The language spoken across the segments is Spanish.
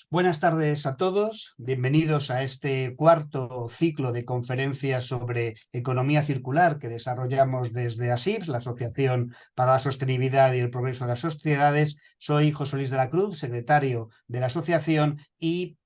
Buenas tardes a todos, bienvenidos a este cuarto ciclo de conferencias sobre economía circular que desarrollamos desde ASIPS, la Asociación para la Sostenibilidad y el Progreso de las Sociedades. Soy José Luis de la Cruz, secretario de la asociación, y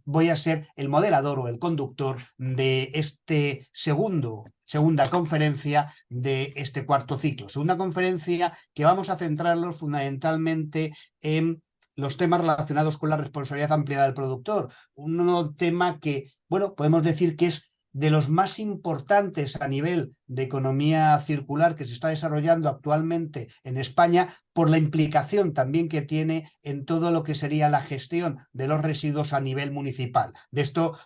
voy a ser el moderador o el conductor de este segunda conferencia de este cuarto ciclo. Segunda conferencia que vamos a centrarnos fundamentalmente en los temas relacionados con la responsabilidad ampliada del productor. Un tema que, bueno, podemos decir que es de los más importantes a nivel de economía circular que se está desarrollando actualmente en España, por la implicación también que tiene en todo lo que sería la gestión de los residuos a nivel municipal. De esto,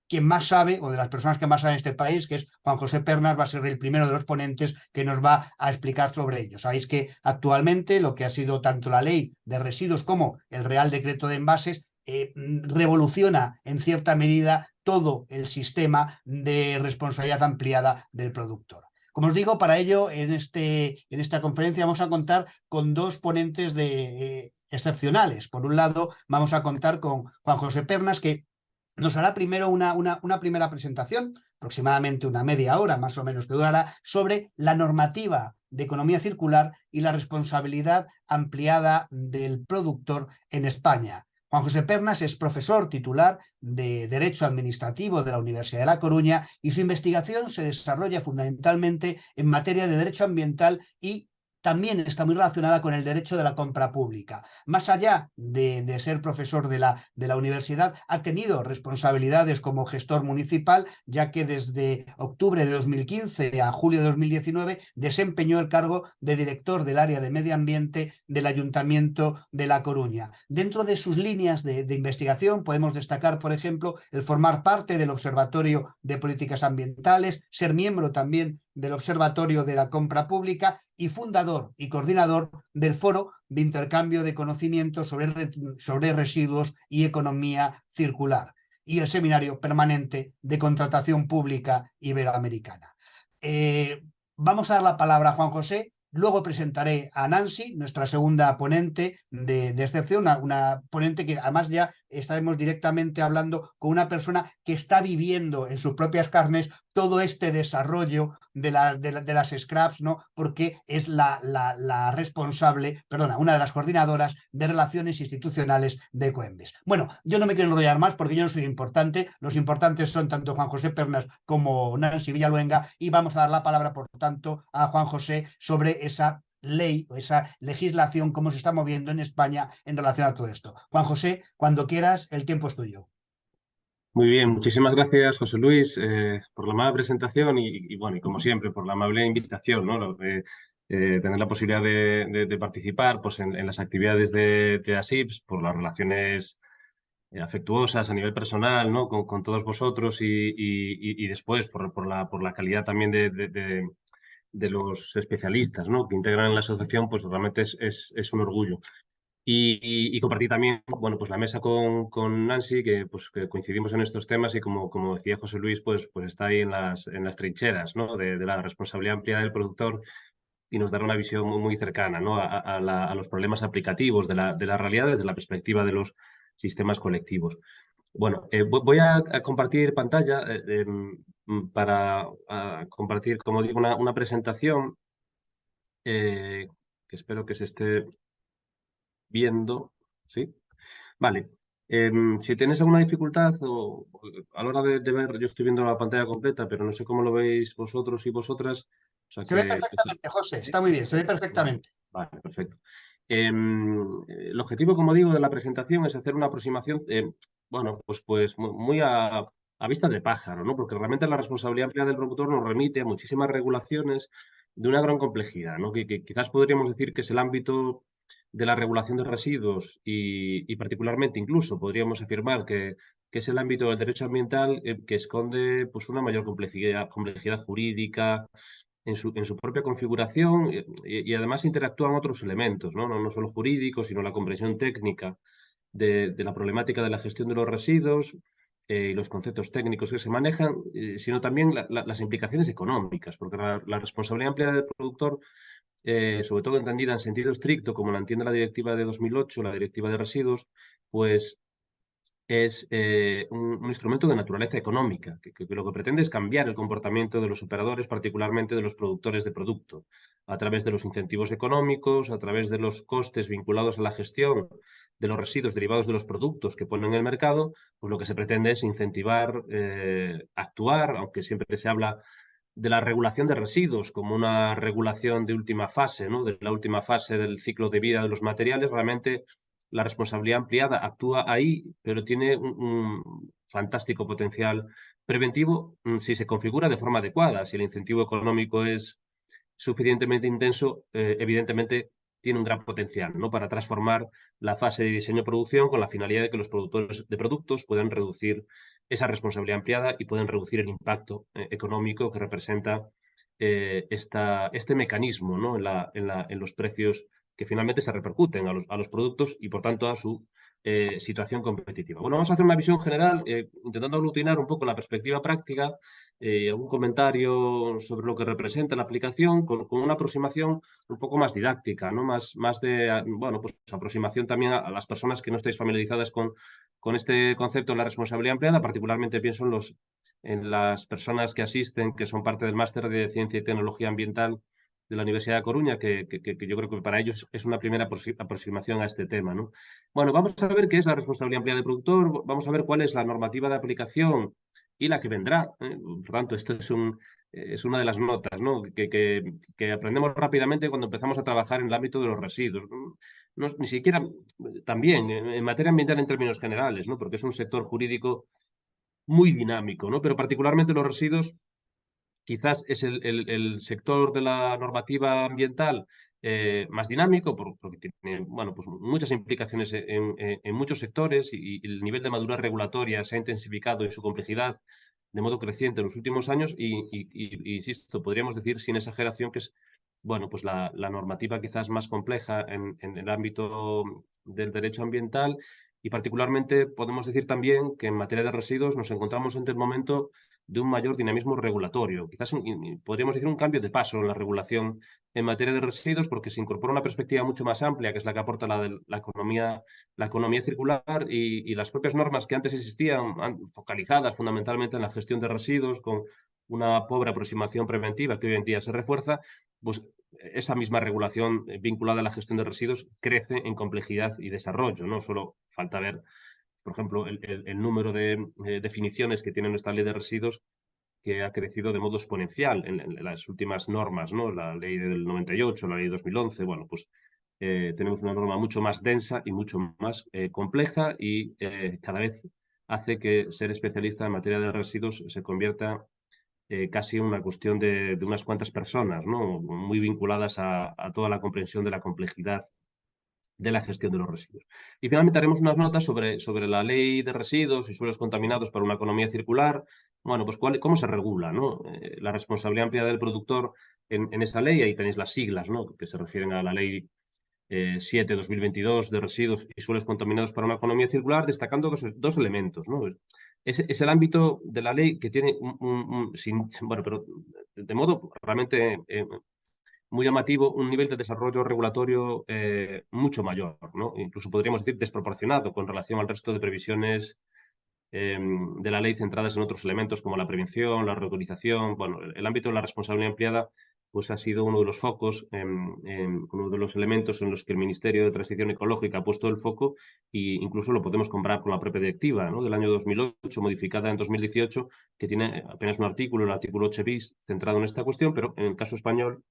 quien más sabe, o de las personas que más saben en este país, que es Juan José Pernas, va a ser el primero de los ponentes que nos va a explicar sobre ello. Sabéis que actualmente lo que ha sido tanto la ley de residuos como el Real Decreto de Envases revoluciona en cierta medida todo el sistema de responsabilidad ampliada del productor. Como os digo, para ello, en esta conferencia vamos a contar con dos ponentes excepcionales. Por un lado, vamos a contar con Juan José Pernas, que nos hará primero una primera presentación, aproximadamente una media hora más o menos que durará, sobre la normativa de economía circular y la responsabilidad ampliada del productor en España. Juan José Pernas es profesor titular de Derecho Administrativo de la Universidad de La Coruña y su investigación se desarrolla fundamentalmente en materia de derecho ambiental y también está muy relacionada con el derecho de la compra pública. Más allá de ser profesor de la universidad, ha tenido responsabilidades como gestor municipal, ya que desde octubre de 2015 a julio de 2019 desempeñó el cargo de director del área de medio ambiente del Ayuntamiento de La Coruña. Dentro de sus líneas de investigación podemos destacar, por ejemplo, el formar parte del Observatorio de Políticas Ambientales, ser miembro también del Observatorio de la Compra Pública y fundador y coordinador del Foro de Intercambio de Conocimientos sobre residuos y economía circular y el Seminario Permanente de Contratación Pública Iberoamericana. Vamos a dar la palabra a Juan José. Luego presentaré a Nancy, nuestra segunda ponente de excepción, una ponente que además ya estaremos directamente hablando con una persona que está viviendo en sus propias carnes todo este desarrollo de las scraps, ¿no? Porque es la responsable, perdona, una de las coordinadoras de relaciones institucionales de Coembes. Bueno, yo no me quiero enrollar más porque yo no soy importante, los importantes son tanto Juan José Pernas como Nancy Villaluenga y vamos a dar la palabra, por tanto, a Juan José sobre esa ley o esa legislación, cómo se está moviendo en España en relación a todo esto. Juan José, cuando quieras, el tiempo es tuyo. Muy bien, muchísimas gracias, José Luis, por la amable presentación y, bueno, y como siempre, por la amable invitación, ¿no? Tener la posibilidad de participar pues, en las actividades de ASIPS, por las relaciones afectuosas a nivel personal, ¿no? Con todos vosotros y después por la calidad también de los especialistas, ¿no? Que integran la asociación, pues realmente es un orgullo. Y compartí también, bueno, pues la mesa con Nancy, pues, que coincidimos en estos temas y como decía José Luis, pues está ahí en las trincheras, ¿no? De la responsabilidad ampliada del productor y nos dará una visión muy cercana, ¿no? A los problemas aplicativos de la realidad desde la perspectiva de los sistemas colectivos. Bueno, voy a compartir pantalla para compartir, como digo, una presentación que espero que se esté viendo, ¿sí? Vale. Si tienes alguna dificultad o a la hora de ver, yo estoy viendo la pantalla completa, pero no sé cómo lo veis vosotros y vosotras. O sea Se ve que perfectamente, José, ¿sí? está muy bien, se ve Vale, perfectamente. vale, perfecto. El objetivo, como digo, de la presentación es hacer una aproximación, bueno, pues muy a vista de pájaro, ¿no? Porque realmente la responsabilidad ampliada del productor nos remite a muchísimas regulaciones de una gran complejidad, ¿no? Que quizás podríamos decir que es el ámbito de la regulación de residuos y particularmente incluso podríamos afirmar que es el ámbito del derecho ambiental que esconde pues, una mayor complejidad jurídica en su propia configuración y además interactúan otros elementos, ¿no? No solo jurídicos, sino la comprensión técnica de la problemática de la gestión de los residuos y los conceptos técnicos que se manejan, sino también las implicaciones económicas, porque la responsabilidad ampliada del productor sobre todo entendida en sentido estricto, como la entiende la directiva de 2008, la directiva de residuos, pues es un instrumento de naturaleza económica, que lo que pretende es cambiar el comportamiento de los operadores, particularmente de los productores de producto, a través de los incentivos económicos, a través de los costes vinculados a la gestión de los residuos derivados de los productos que ponen en el mercado, pues lo que se pretende es incentivar, actuar, aunque siempre se habla de la regulación de residuos como una regulación de última fase, ¿no? De la última fase del ciclo de vida de los materiales, realmente la responsabilidad ampliada actúa ahí, pero tiene un fantástico potencial preventivo si se configura de forma adecuada. Si el incentivo económico es suficientemente intenso, evidentemente tiene un gran potencial, ¿no? Para transformar la fase de diseño-producción con la finalidad de que los productores de productos puedan reducir esa responsabilidad ampliada y pueden reducir el impacto económico que representa este mecanismo, ¿no? En los precios que finalmente se repercuten a los productos y, por tanto, a su situación competitiva. Bueno, vamos a hacer una visión general, intentando aglutinar un poco la perspectiva práctica, algún comentario sobre lo que representa la aplicación, con una aproximación un poco más didáctica, ¿no? Más de, bueno, pues aproximación también a las personas que no estáis familiarizadas con este concepto de la responsabilidad empleada. Particularmente pienso en las personas que asisten, que son parte del máster de Ciencia y Tecnología Ambiental de la Universidad de Coruña, que yo creo que para ellos es una primera aproximación a este tema, ¿no? Bueno, vamos a ver qué es la responsabilidad empleada del productor, vamos a ver cuál es la normativa de aplicación y la que vendrá. Por tanto, esto es una de las notas, ¿no? Que aprendemos rápidamente cuando empezamos a trabajar en el ámbito de los residuos. No, ni siquiera, también en materia ambiental en términos generales, ¿no? Porque es un sector jurídico muy dinámico, ¿no? Pero particularmente los residuos quizás es el sector de la normativa ambiental más dinámico, porque tiene, bueno, pues muchas implicaciones en muchos sectores y el nivel de madurez regulatoria se ha intensificado y su complejidad de modo creciente en los últimos años insisto, podríamos decir sin exageración que es, bueno, pues la normativa quizás más compleja en el ámbito del derecho ambiental y particularmente podemos decir también que en materia de residuos nos encontramos en el momento de un mayor dinamismo regulatorio. Quizás podríamos decir un cambio de paso en la regulación en materia de residuos porque se incorpora una perspectiva mucho más amplia, que es la que aporta la economía circular y las propias normas que antes existían, focalizadas fundamentalmente en la gestión de residuos, con una pobre aproximación preventiva que hoy en día se refuerza, pues esa misma regulación vinculada a la gestión de residuos crece en complejidad y desarrollo. No solo falta ver, por ejemplo, el número de definiciones que tiene nuestra ley de residuos, que ha crecido de modo exponencial en las últimas normas, ¿no? La ley del 98, la ley de 2011, bueno, pues tenemos una norma mucho más densa y mucho más compleja y cada vez hace que ser especialista en materia de residuos se convierta casi en una cuestión de unas cuantas personas, ¿no? Muy vinculadas a toda la comprensión de la complejidad de la gestión de los residuos. Y finalmente haremos unas notas sobre la ley de residuos y suelos contaminados para una economía circular. Bueno, pues cómo se regula, ¿no? La responsabilidad ampliada del productor en esa ley, ahí tenéis las siglas, ¿no? Que se refieren a la ley 7/2022 de residuos y suelos contaminados para una economía circular, destacando dos elementos, ¿no? Es el ámbito de la ley que tiene bueno, pero de modo realmente muy llamativo, un nivel de desarrollo regulatorio mucho mayor, ¿no? Incluso podríamos decir desproporcionado con relación al resto de previsiones de la ley centradas en otros elementos como la prevención, la reutilización. Bueno, el ámbito de la responsabilidad empleada pues ha sido uno de los focos, uno de los elementos en los que el Ministerio de Transición Ecológica ha puesto el foco e incluso lo podemos comparar con la propia directiva, ¿no? Del año 2008, modificada en 2018, que tiene apenas un artículo, el artículo 8 bis, centrado en esta cuestión, pero en el caso español,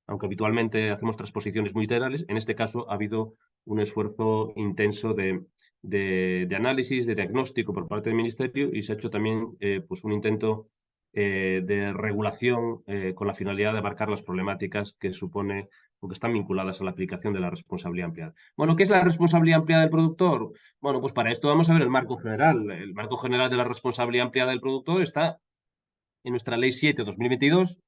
aunque habitualmente hacemos transposiciones muy literales, en este caso ha habido un esfuerzo intenso de análisis, de diagnóstico por parte del Ministerio y se ha hecho también pues un intento de regulación con la finalidad de abarcar las problemáticas que supone o que están vinculadas a la aplicación de la responsabilidad ampliada. Bueno, ¿qué es la responsabilidad ampliada del productor? Bueno, pues para esto vamos a ver el marco general. El marco general de la responsabilidad ampliada del productor está en nuestra Ley 7/2022,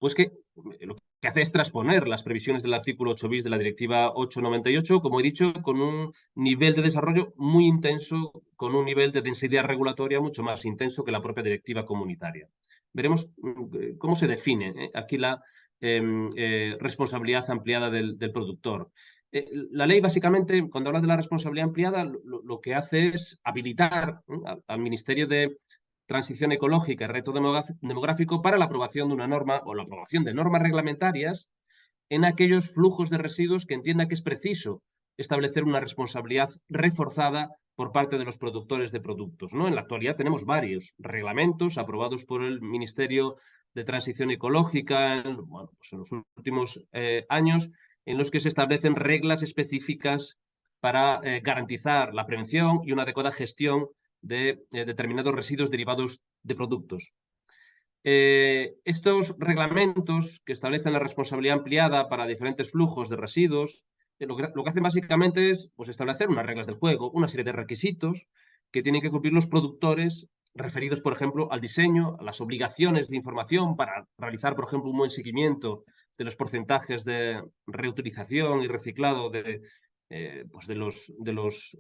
pues que lo que hace es transponer las previsiones del artículo 8 bis de la Directiva 898, como he dicho, con un nivel de desarrollo muy intenso, con un nivel de densidad regulatoria mucho más intenso que la propia directiva comunitaria. Veremos cómo se define aquí la responsabilidad ampliada del productor. La ley, básicamente, cuando habla de la responsabilidad ampliada, lo que hace es habilitar al Ministerio de Transición Ecológica y Reto Demográfico para la aprobación de una norma o la aprobación de normas reglamentarias en aquellos flujos de residuos que entienda que es preciso establecer una responsabilidad reforzada por parte de los productores de productos, ¿no? En la actualidad tenemos varios reglamentos aprobados por el Ministerio de Transición Ecológica bueno, pues en los últimos años, en los que se establecen reglas específicas para garantizar la prevención y una adecuada gestión de determinados residuos derivados de productos. Estos reglamentos que establecen la responsabilidad ampliada para diferentes flujos de residuos, lo que hacen básicamente es pues, establecer unas reglas del juego, una serie de requisitos que tienen que cumplir los productores referidos, por ejemplo, al diseño, a las obligaciones de información para realizar, por ejemplo, un buen seguimiento de los porcentajes de reutilización y reciclado pues de los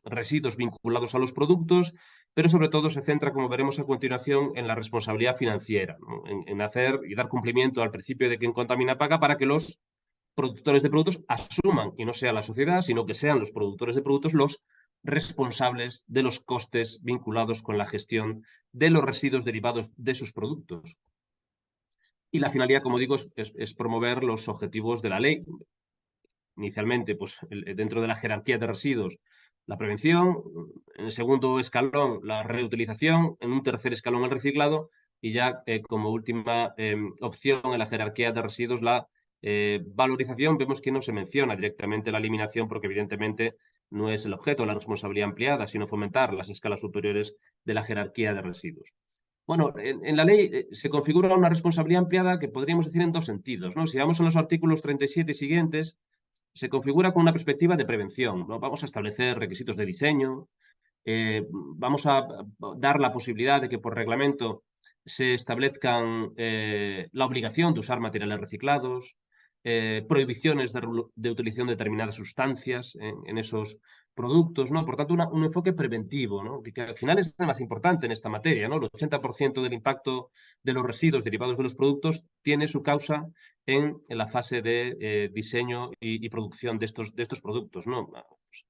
residuos vinculados a los productos, pero sobre todo se centra, como veremos a continuación, en la responsabilidad financiera, ¿no? En hacer y dar cumplimiento al principio de quien contamina paga para que los productores de productos asuman, y no sea la sociedad, sino que sean los productores de productos los responsables de los costes vinculados con la gestión de los residuos derivados de sus productos. Y la finalidad, como digo, es promover los objetivos de la ley. Inicialmente, pues dentro de la jerarquía de residuos, la prevención, en el segundo escalón, la reutilización, en un tercer escalón, el reciclado, y ya como última opción en la jerarquía de residuos, la valorización. Vemos que no se menciona directamente la eliminación porque evidentemente no es el objeto de la responsabilidad ampliada, sino fomentar las escalas superiores de la jerarquía de residuos. Bueno, en la ley se configura una responsabilidad ampliada que podríamos decir en dos sentidos, ¿no? Si vamos a los artículos 37 y siguientes, se configura con una perspectiva de prevención, ¿no? Vamos a establecer requisitos de diseño, vamos a dar la posibilidad de que por reglamento se establezcan la obligación de usar materiales reciclados, prohibiciones de utilización de determinadas sustancias en esos productos, ¿no? Por tanto, un enfoque preventivo, ¿no? Que al final es el más importante en esta materia, ¿no? El 80% del impacto de los residuos derivados de los productos tiene su causa en la fase de diseño y producción de estos productos, ¿no? Pues,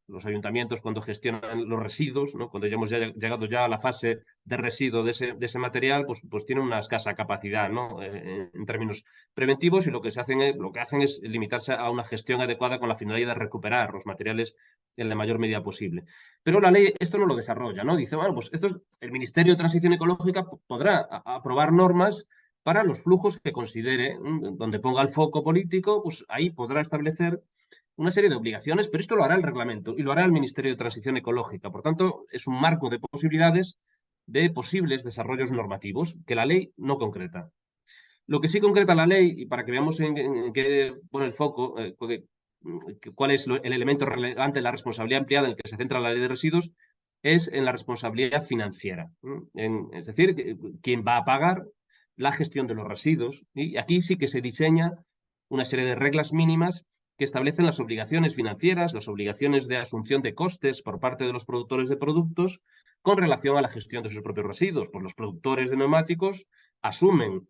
los ayuntamientos cuando gestionan los residuos, ¿no? Cuando ya hemos llegado ya a la fase de residuo de ese material, pues tienen una escasa capacidad, ¿no? En términos preventivos, y lo que hacen es limitarse a una gestión adecuada con la finalidad de recuperar los materiales en la mayor medida posible. Pero la ley esto no lo desarrolla, ¿no? Dice, bueno, pues el Ministerio de Transición Ecológica podrá aprobar normas para los flujos que considere, donde ponga el foco político, pues ahí podrá establecer una serie de obligaciones, pero esto lo hará el reglamento y lo hará el Ministerio de Transición Ecológica. Por tanto, es un marco de posibilidades de posibles desarrollos normativos que la ley no concreta. Lo que sí concreta la ley, y para que veamos en qué pone el foco, cuál es el elemento relevante de la responsabilidad ampliada en el que se centra la ley de residuos, es en la responsabilidad financiera. Es decir, quién va a pagar la gestión de los residuos. Y aquí sí que se diseña una serie de reglas mínimas que establecen las obligaciones financieras, las obligaciones de asunción de costes por parte de los productores de productos con relación a la gestión de sus propios residuos. Pues los productores de neumáticos asumen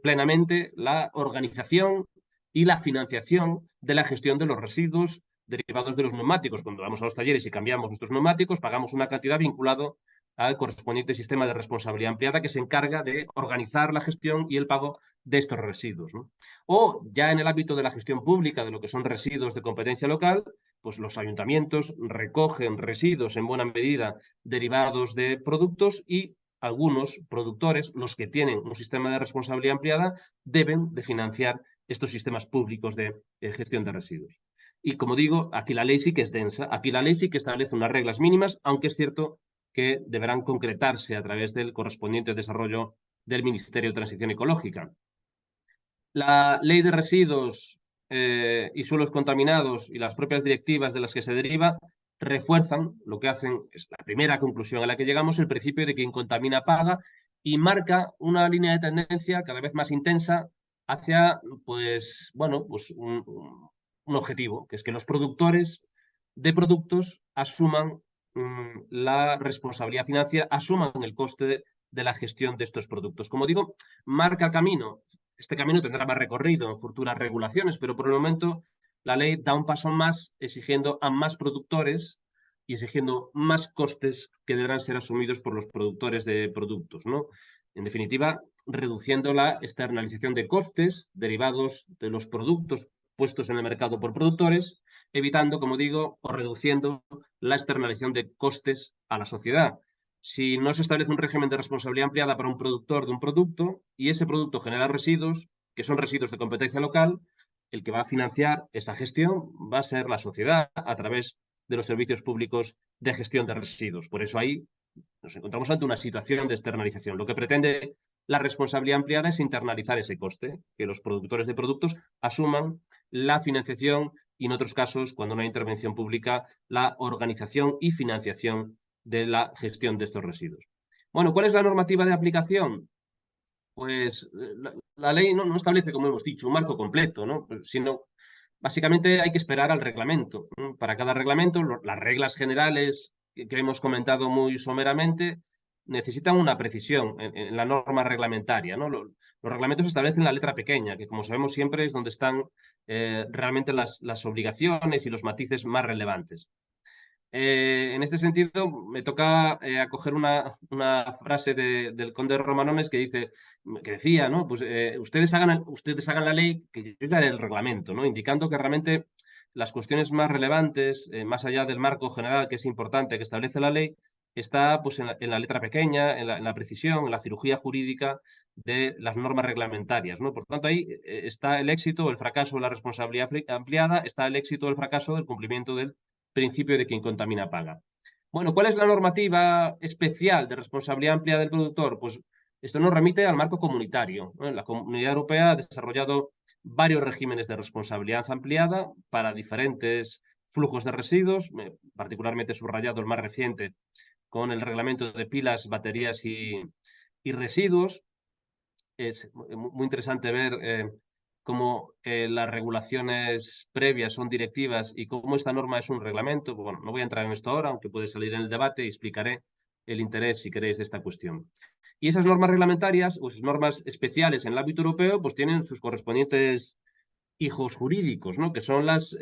plenamente la organización y la financiación de la gestión de los residuos derivados de los neumáticos. Cuando vamos a los talleres y cambiamos nuestros neumáticos, pagamos una cantidad vinculado al correspondiente sistema de responsabilidad ampliada que se encarga de organizar la gestión y el pago de estos residuos, ¿no? O ya en el ámbito de la gestión pública, de lo que son residuos de competencia local, pues los ayuntamientos recogen residuos en buena medida derivados de productos y algunos productores, los que tienen un sistema de responsabilidad ampliada, deben de financiar estos sistemas públicos de gestión de residuos. Y como digo, aquí la ley sí que es densa, aquí la ley sí que establece unas reglas mínimas, aunque es cierto que deberán concretarse a través del correspondiente desarrollo del Ministerio de Transición Ecológica. La ley de residuos y suelos contaminados y las propias directivas de las que se deriva refuerzan, lo que hacen, es la primera conclusión a la que llegamos, el principio de quien contamina paga, y marca una línea de tendencia cada vez más intensa hacia, pues, bueno, pues un objetivo, que es que los productores de productos asuman la responsabilidad financiera, asuman el coste de la gestión de estos productos. Como digo, marca camino. Este camino tendrá más recorrido en futuras regulaciones, pero por el momento la ley da un paso más exigiendo a más productores y exigiendo más costes que deberán ser asumidos por los productores de productos, ¿no? En definitiva, reduciendo la externalización de costes derivados de los productos puestos en el mercado por productores, evitando, como digo, o reduciendo la externalización de costes a la sociedad. Si no se establece un régimen de responsabilidad ampliada para un productor de un producto y ese producto genera residuos, que son residuos de competencia local, el que va a financiar esa gestión va a ser la sociedad a través de los servicios públicos de gestión de residuos. Por eso ahí nos encontramos ante una situación de externalización. Lo que pretende la responsabilidad ampliada es internalizar ese coste, que los productores de productos asuman la financiación y, en otros casos, cuando no hay intervención pública, la organización y financiación de la gestión de estos residuos. Bueno, ¿cuál es la normativa de aplicación? Pues la ley no establece, como hemos dicho, un marco completo, ¿no? Sino básicamente hay que esperar al reglamento, ¿no? Para cada reglamento, las reglas generales que hemos comentado muy someramente necesitan una precisión en la norma reglamentaria, ¿no? Los reglamentos establecen la letra pequeña, que como sabemos siempre es donde están realmente las obligaciones y los matices más relevantes. En este sentido, me toca acoger una frase del conde Romanones que decía, ¿no? Pues ustedes hagan la ley, que yo haré el reglamento, ¿no? Indicando que realmente las cuestiones más relevantes, más allá del marco general que es importante que establece la ley, está pues en la letra pequeña, en la precisión, en la cirugía jurídica de las normas reglamentarias, ¿no? Por tanto, ahí está el éxito o el fracaso de la responsabilidad ampliada, está el éxito o el fracaso del cumplimiento del principio de quien contamina paga. Bueno, ¿cuál es la normativa especial de responsabilidad amplia del productor? Pues esto nos remite al marco comunitario, ¿no? La Comunidad Europea ha desarrollado varios regímenes de responsabilidad ampliada para diferentes flujos de residuos, particularmente subrayado el más reciente con el reglamento de pilas, baterías y residuos. Es muy interesante ver cómo las regulaciones previas son directivas y cómo esta norma es un reglamento. Bueno, no voy a entrar en esto ahora, aunque puede salir en el debate y explicaré el interés, si queréis, de esta cuestión. Y esas normas reglamentarias o esas normas especiales en el ámbito europeo, pues tienen sus correspondientes hijos jurídicos, ¿no? Que son las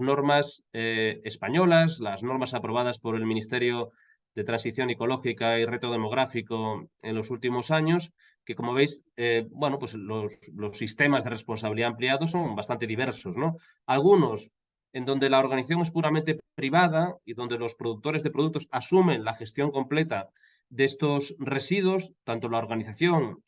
normas españolas, las normas aprobadas por el Ministerio de Transición Ecológica y Reto Demográfico en los últimos años, que como veis, bueno, pues los sistemas de responsabilidad ampliados son bastante diversos, ¿no? Algunos en donde la organización es puramente privada y donde los productores de productos asumen la gestión completa de estos residuos, tanto la organización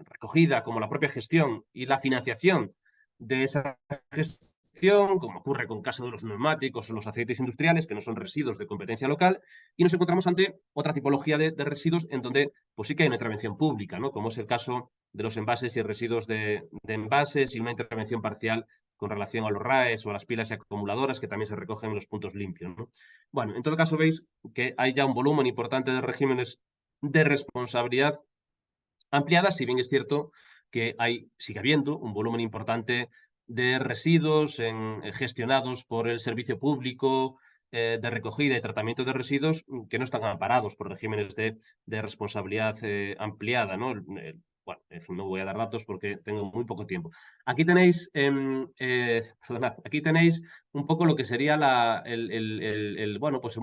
recogida como la propia gestión y la financiación de esa gestión, como ocurre con el caso de los neumáticos o los aceites industriales, que no son residuos de competencia local, y nos encontramos ante otra tipología de residuos en donde pues sí que hay una intervención pública, ¿no? Como es el caso de los envases y residuos de envases y una intervención parcial con relación a los RAEs o a las pilas y acumuladoras que también se recogen en los puntos limpios, ¿no? Bueno, en todo caso veis que hay ya un volumen importante de regímenes de responsabilidad ampliada, si bien es cierto que sigue habiendo un volumen importante de residuos gestionados por el servicio público de recogida y tratamiento de residuos que no están amparados por regímenes de responsabilidad ampliada, ¿no? Bueno, en fin, no voy a dar datos porque tengo muy poco tiempo. Aquí tenéis, perdonad, aquí tenéis un poco lo que sería bueno, pues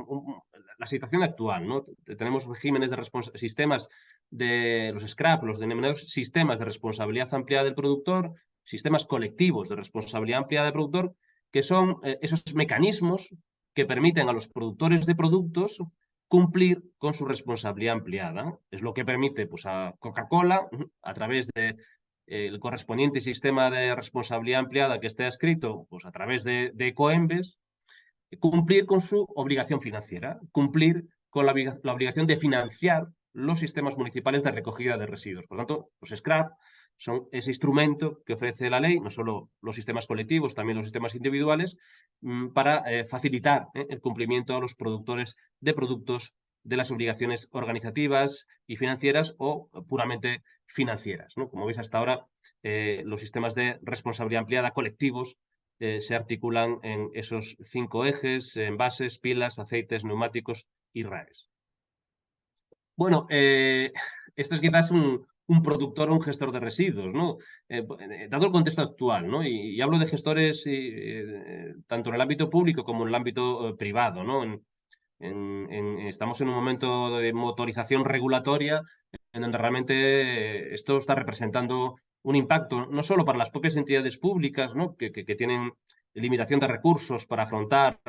la situación actual, ¿no? Tenemos regímenes de sistemas de los SCRAP, los denominados sistemas de responsabilidad ampliada del productor, sistemas colectivos de responsabilidad ampliada del productor, que son esos mecanismos que permiten a los productores de productos cumplir con su responsabilidad ampliada. Es lo que permite pues, a Coca-Cola, a través de el correspondiente sistema de responsabilidad ampliada que esté escrito pues, a través de Ecoembes, cumplir con su obligación financiera, cumplir con la obligación de financiar los sistemas municipales de recogida de residuos. Por lo tanto, los SCRAP son ese instrumento que ofrece la ley, no solo los sistemas colectivos, también los sistemas individuales, para facilitar el cumplimiento a los productores de productos de las obligaciones organizativas y financieras o puramente financieras, ¿no? Como veis hasta ahora, los sistemas de responsabilidad ampliada colectivos se articulan en esos 5 ejes, envases, pilas, aceites, neumáticos y RAEs. Bueno, esto es quizás un un productor o un gestor de residuos, ¿no? Dado el contexto actual, ¿no? Y hablo de gestores tanto en el ámbito público como en el ámbito privado, ¿no? Estamos en un momento de motorización regulatoria en donde realmente esto está representando un impacto no solo para las propias entidades públicas, ¿no? que tienen limitación de recursos para afrontar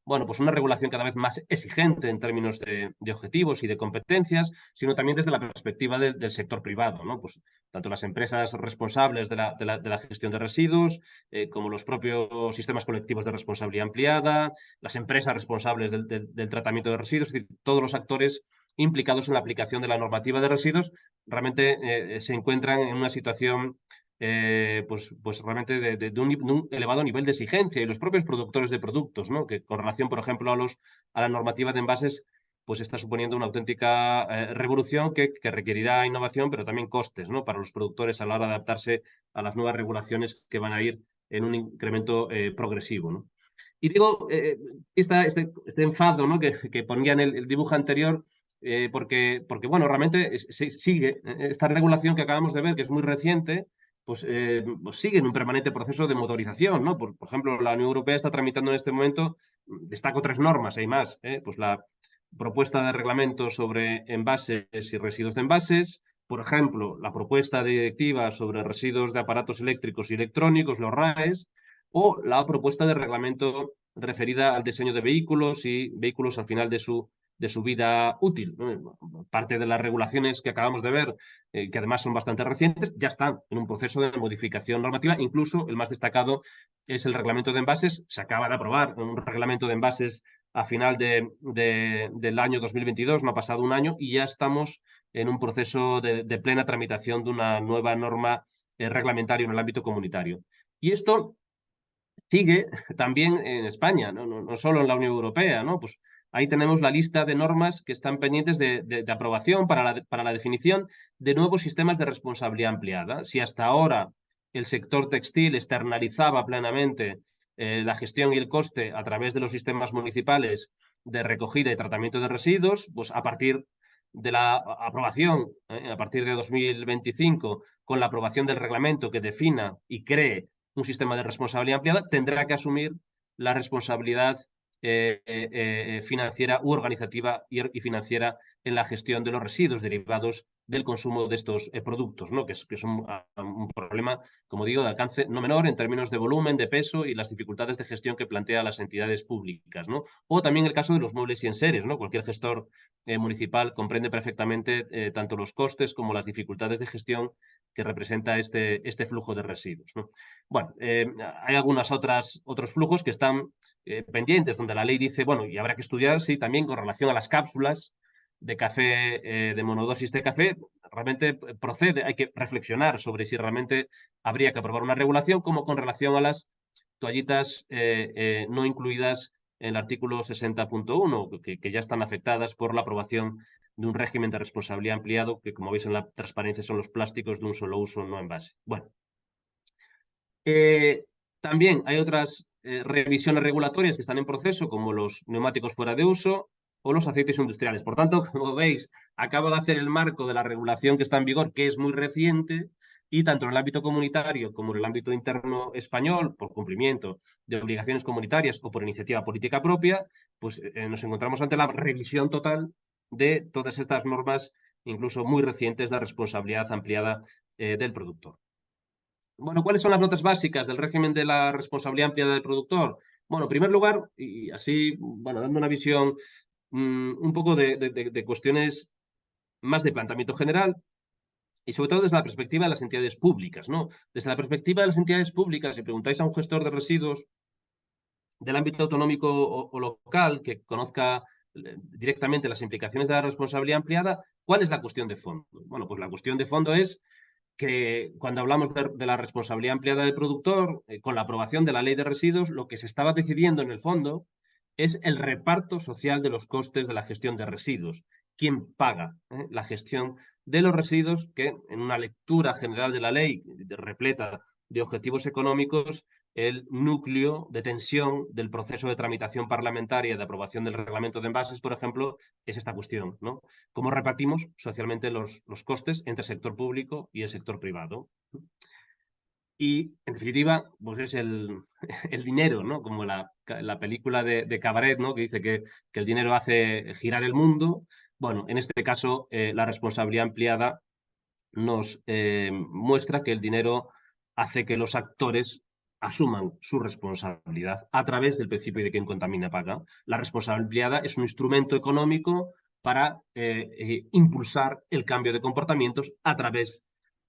bueno, pues una regulación cada vez más exigente en términos de objetivos y de competencias, sino también desde la perspectiva del sector privado, ¿no? Pues tanto las empresas responsables de la gestión de residuos como los propios sistemas colectivos de responsabilidad ampliada, las empresas responsables del tratamiento de residuos, es decir, todos los actores implicados en la aplicación de la normativa de residuos realmente se encuentran en una situación pues realmente de un elevado nivel de exigencia y los propios productores de productos, ¿no? Que con relación, por ejemplo, a la normativa de envases, pues está suponiendo una auténtica revolución que requerirá innovación, pero también costes, ¿no? Para los productores a la hora de adaptarse a las nuevas regulaciones que van a ir en un incremento progresivo, ¿no? Y digo, este enfado, ¿no? que ponía en el dibujo anterior, porque, bueno, realmente sigue esta regulación que acabamos de ver, que es muy reciente, pues sigue en un permanente proceso de motorización, ¿no? Por ejemplo, la Unión Europea está tramitando en este momento, destaco 3 normas, hay más, pues la propuesta de reglamento sobre envases y residuos de envases, por ejemplo, la propuesta de directiva sobre residuos de aparatos eléctricos y electrónicos, los RAEs, o la propuesta de reglamento referida al diseño de vehículos y vehículos al final de su vida útil, ¿no? Parte de las regulaciones que acabamos de ver, que además son bastante recientes, ya están en un proceso de modificación normativa. Incluso el más destacado es el reglamento de envases. Se acaba de aprobar un reglamento de envases a final del año 2022, no ha pasado un año, y ya estamos en un proceso de plena tramitación de una nueva norma reglamentaria en el ámbito comunitario. Y esto sigue también en España, no solo en la Unión Europea, ¿no? Pues ahí tenemos la lista de normas que están pendientes de aprobación para la definición de nuevos sistemas de responsabilidad ampliada. Si hasta ahora el sector textil externalizaba plenamente la gestión y el coste a través de los sistemas municipales de recogida y tratamiento de residuos, pues a partir de la aprobación, a partir de 2025, con la aprobación del reglamento que defina y cree un sistema de responsabilidad ampliada, tendrá que asumir la responsabilidad financiera u organizativa y financiera en la gestión de los residuos derivados del consumo de estos productos, ¿no? que es un problema, como digo, de alcance no menor en términos de volumen, de peso y las dificultades de gestión que plantean las entidades públicas, ¿no? O también el caso de los muebles y enseres, ¿no? Cualquier gestor municipal comprende perfectamente tanto los costes como las dificultades de gestión que representa este flujo de residuos, ¿no? Bueno, hay otros flujos que están pendientes, donde la ley dice, bueno, y habrá que estudiar, sí, también con relación a las cápsulas de café, de monodosis de café, realmente procede, hay que reflexionar sobre si realmente habría que aprobar una regulación, como con relación a las toallitas no incluidas en el artículo 60.1, que ya están afectadas por la aprobación de un régimen de responsabilidad ampliado, que como veis en la transparencia son los plásticos de un solo uso, no envase. Bueno, también hay otras revisiones regulatorias que están en proceso, como los neumáticos fuera de uso o los aceites industriales. Por tanto, como veis, acabo de hacer el marco de la regulación que está en vigor, que es muy reciente, y tanto en el ámbito comunitario como en el ámbito interno español, por cumplimiento de obligaciones comunitarias o por iniciativa política propia, pues nos encontramos ante la revisión total de todas estas normas, incluso muy recientes, de responsabilidad ampliada del productor. Bueno, ¿cuáles son las notas básicas del régimen de la responsabilidad ampliada del productor? Bueno, en primer lugar, y así, bueno, dando una visión un poco de cuestiones más de planteamiento general, y sobre todo desde la perspectiva de las entidades públicas, ¿no? Desde la perspectiva de las entidades públicas, si preguntáis a un gestor de residuos del ámbito autonómico o local que conozca directamente las implicaciones de la responsabilidad ampliada, ¿cuál es la cuestión de fondo? Bueno, pues la cuestión de fondo es que cuando hablamos de la responsabilidad ampliada del productor, con la aprobación de la ley de residuos, lo que se estaba decidiendo en el fondo es el reparto social de los costes de la gestión de residuos. ¿Quién paga la gestión de los residuos que, en una lectura general de la ley repleta de objetivos económicos, el núcleo de tensión del proceso de tramitación parlamentaria de aprobación del reglamento de envases, por ejemplo, es esta cuestión, ¿no? ¿Cómo repartimos socialmente los costes entre el sector público y el sector privado? Y, en definitiva, pues es el dinero, ¿no? Como la película de Cabaret, ¿no? Que dice que el dinero hace girar el mundo. Bueno, en este caso, la responsabilidad ampliada nos muestra que el dinero hace que los actores asuman su responsabilidad a través del principio de quien contamina paga. La responsabilidad ampliada es un instrumento económico para impulsar el cambio de comportamientos a través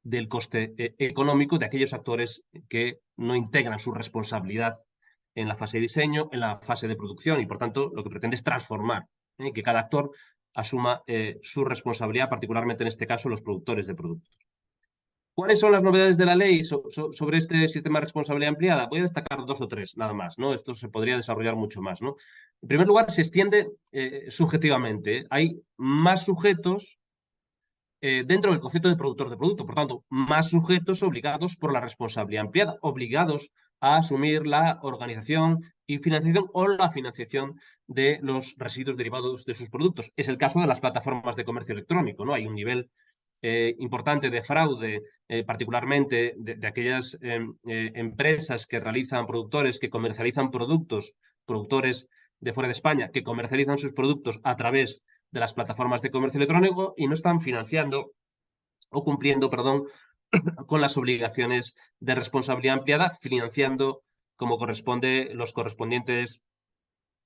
del coste económico de aquellos actores que no integran su responsabilidad en la fase de diseño, en la fase de producción, y por tanto lo que pretende es transformar, que cada actor asuma su responsabilidad, particularmente en este caso los productores de productos. ¿Cuáles son las novedades de la ley sobre este sistema de responsabilidad ampliada? Voy a destacar 2 o 3, nada más, ¿no? Esto se podría desarrollar mucho más, ¿no? En primer lugar, se extiende subjetivamente. Hay más sujetos dentro del concepto de productor de producto. Por tanto, más sujetos obligados por la responsabilidad ampliada, obligados a asumir la organización y financiación o la financiación de los residuos derivados de sus productos. Es el caso de las plataformas de comercio electrónico, ¿no? Hay un nivel importante de fraude, particularmente de aquellas empresas que realizan productores, que comercializan productores de fuera de España, que comercializan sus productos a través de las plataformas de comercio electrónico y no están financiando o cumpliendo, perdón, con las obligaciones de responsabilidad ampliada, financiando como corresponde los correspondientes,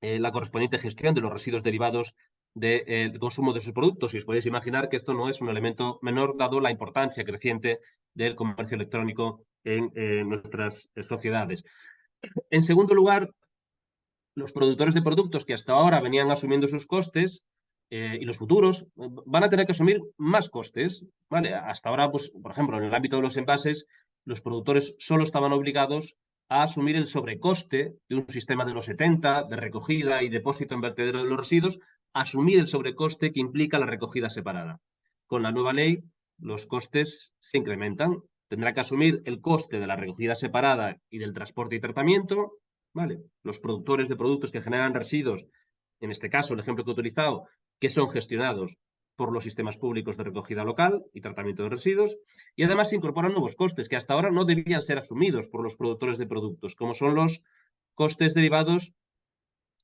la correspondiente gestión de los residuos derivados del consumo de sus productos. Y os podéis imaginar que esto no es un elemento menor, dado la importancia creciente del comercio electrónico en nuestras sociedades. En segundo lugar, los productores de productos que hasta ahora venían asumiendo sus costes y los futuros van a tener que asumir más costes, ¿vale? Hasta ahora, pues, por ejemplo, en el ámbito de los envases, los productores solo estaban obligados a asumir el sobrecoste de un sistema de los 70, de recogida y depósito en vertedero de los residuos, asumir el sobrecoste que implica la recogida separada. Con la nueva ley, los costes se incrementan. Tendrá que asumir el coste de la recogida separada y del transporte y tratamiento, ¿vale? Los productores de productos que generan residuos, en este caso, el ejemplo que he utilizado, que son gestionados por los sistemas públicos de recogida local y tratamiento de residuos, y además se incorporan nuevos costes que hasta ahora no debían ser asumidos por los productores de productos, como son los costes derivados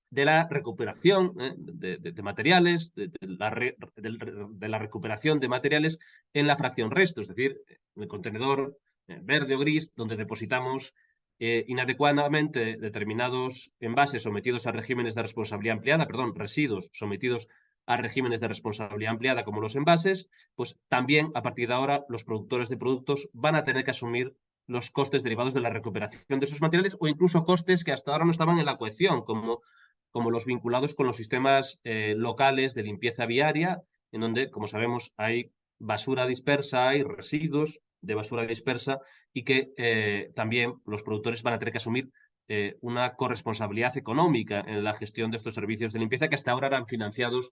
de la recuperación de materiales, de la recuperación de materiales en la fracción resto, es decir, en el contenedor verde o gris, donde depositamos inadecuadamente determinados envases sometidos a regímenes de responsabilidad ampliada, perdón, residuos sometidos a regímenes de responsabilidad ampliada como los envases, pues también a partir de ahora los productores de productos van a tener que asumir los costes derivados de la recuperación de esos materiales o incluso costes que hasta ahora no estaban en la ecuación, como los vinculados con los sistemas locales de limpieza viaria, en donde, como sabemos, hay basura dispersa, hay residuos de basura dispersa y que también los productores van a tener que asumir una corresponsabilidad económica en la gestión de estos servicios de limpieza que hasta ahora eran financiados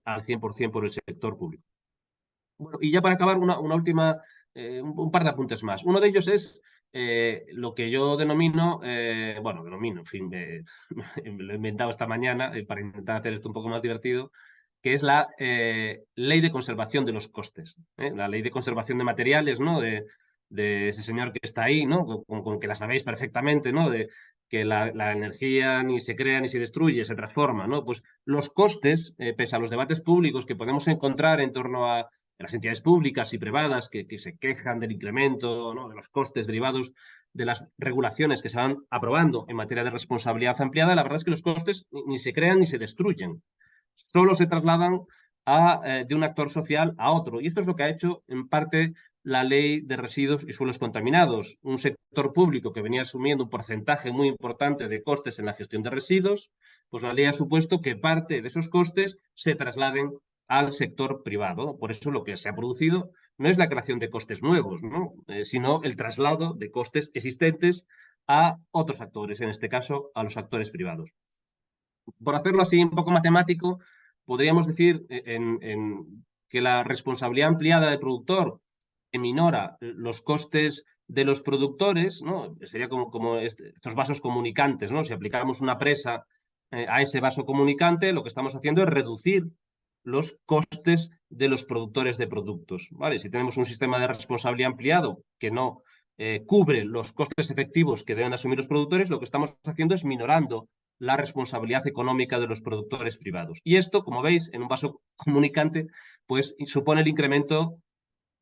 al 100% por el sector público. Bueno, y ya para acabar, una última, un par de apuntes más. Uno de ellos es lo que yo denomino, en fin, lo he inventado esta mañana para intentar hacer esto un poco más divertido, que es la ley de conservación de los costes, la ley de conservación de materiales, ¿no? De ese señor que está ahí, ¿no? Con que la sabéis perfectamente, ¿no? De que la energía ni se crea ni se destruye, se transforma, ¿no? Pues los costes, pese a los debates públicos que podemos encontrar en torno a las entidades públicas y privadas que se quejan del incremento, ¿no? De los costes derivados de las regulaciones que se van aprobando en materia de responsabilidad ampliada, la verdad es que los costes ni se crean ni se destruyen, solo se trasladan de un actor social a otro. Y esto es lo que ha hecho en parte la ley de residuos y suelos contaminados, un sector público que venía asumiendo un porcentaje muy importante de costes en la gestión de residuos, pues la ley ha supuesto que parte de esos costes se trasladen al sector privado. Por eso lo que se ha producido no es la creación de costes nuevos, ¿no? Sino el traslado de costes existentes a otros actores, en este caso a los actores privados. Por hacerlo así un poco matemático, podríamos decir que la responsabilidad ampliada del productor minora los costes de los productores, ¿no? Sería como estos vasos comunicantes, ¿no? Si aplicamos una presa a ese vaso comunicante, lo que estamos haciendo es reducir los costes de los productores de productos, ¿vale? Si tenemos un sistema de responsabilidad ampliado que no cubre los costes efectivos que deben asumir los productores, lo que estamos haciendo es minorando la responsabilidad económica de los productores privados. Y esto, como veis, en un vaso comunicante, pues supone el incremento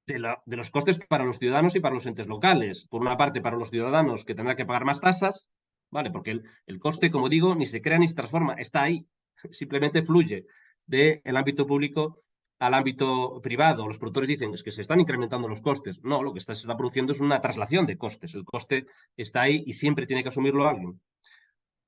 de los costes para los ciudadanos y para los entes locales. Por una parte, para los ciudadanos que tendrán que pagar más tasas, ¿vale? Porque el coste, como digo, ni se crea ni se transforma, está ahí, simplemente fluye del ámbito público al ámbito privado. Los productores dicen es que se están incrementando los costes. No, lo que se está produciendo es una traslación de costes. El coste está ahí y siempre tiene que asumirlo alguien.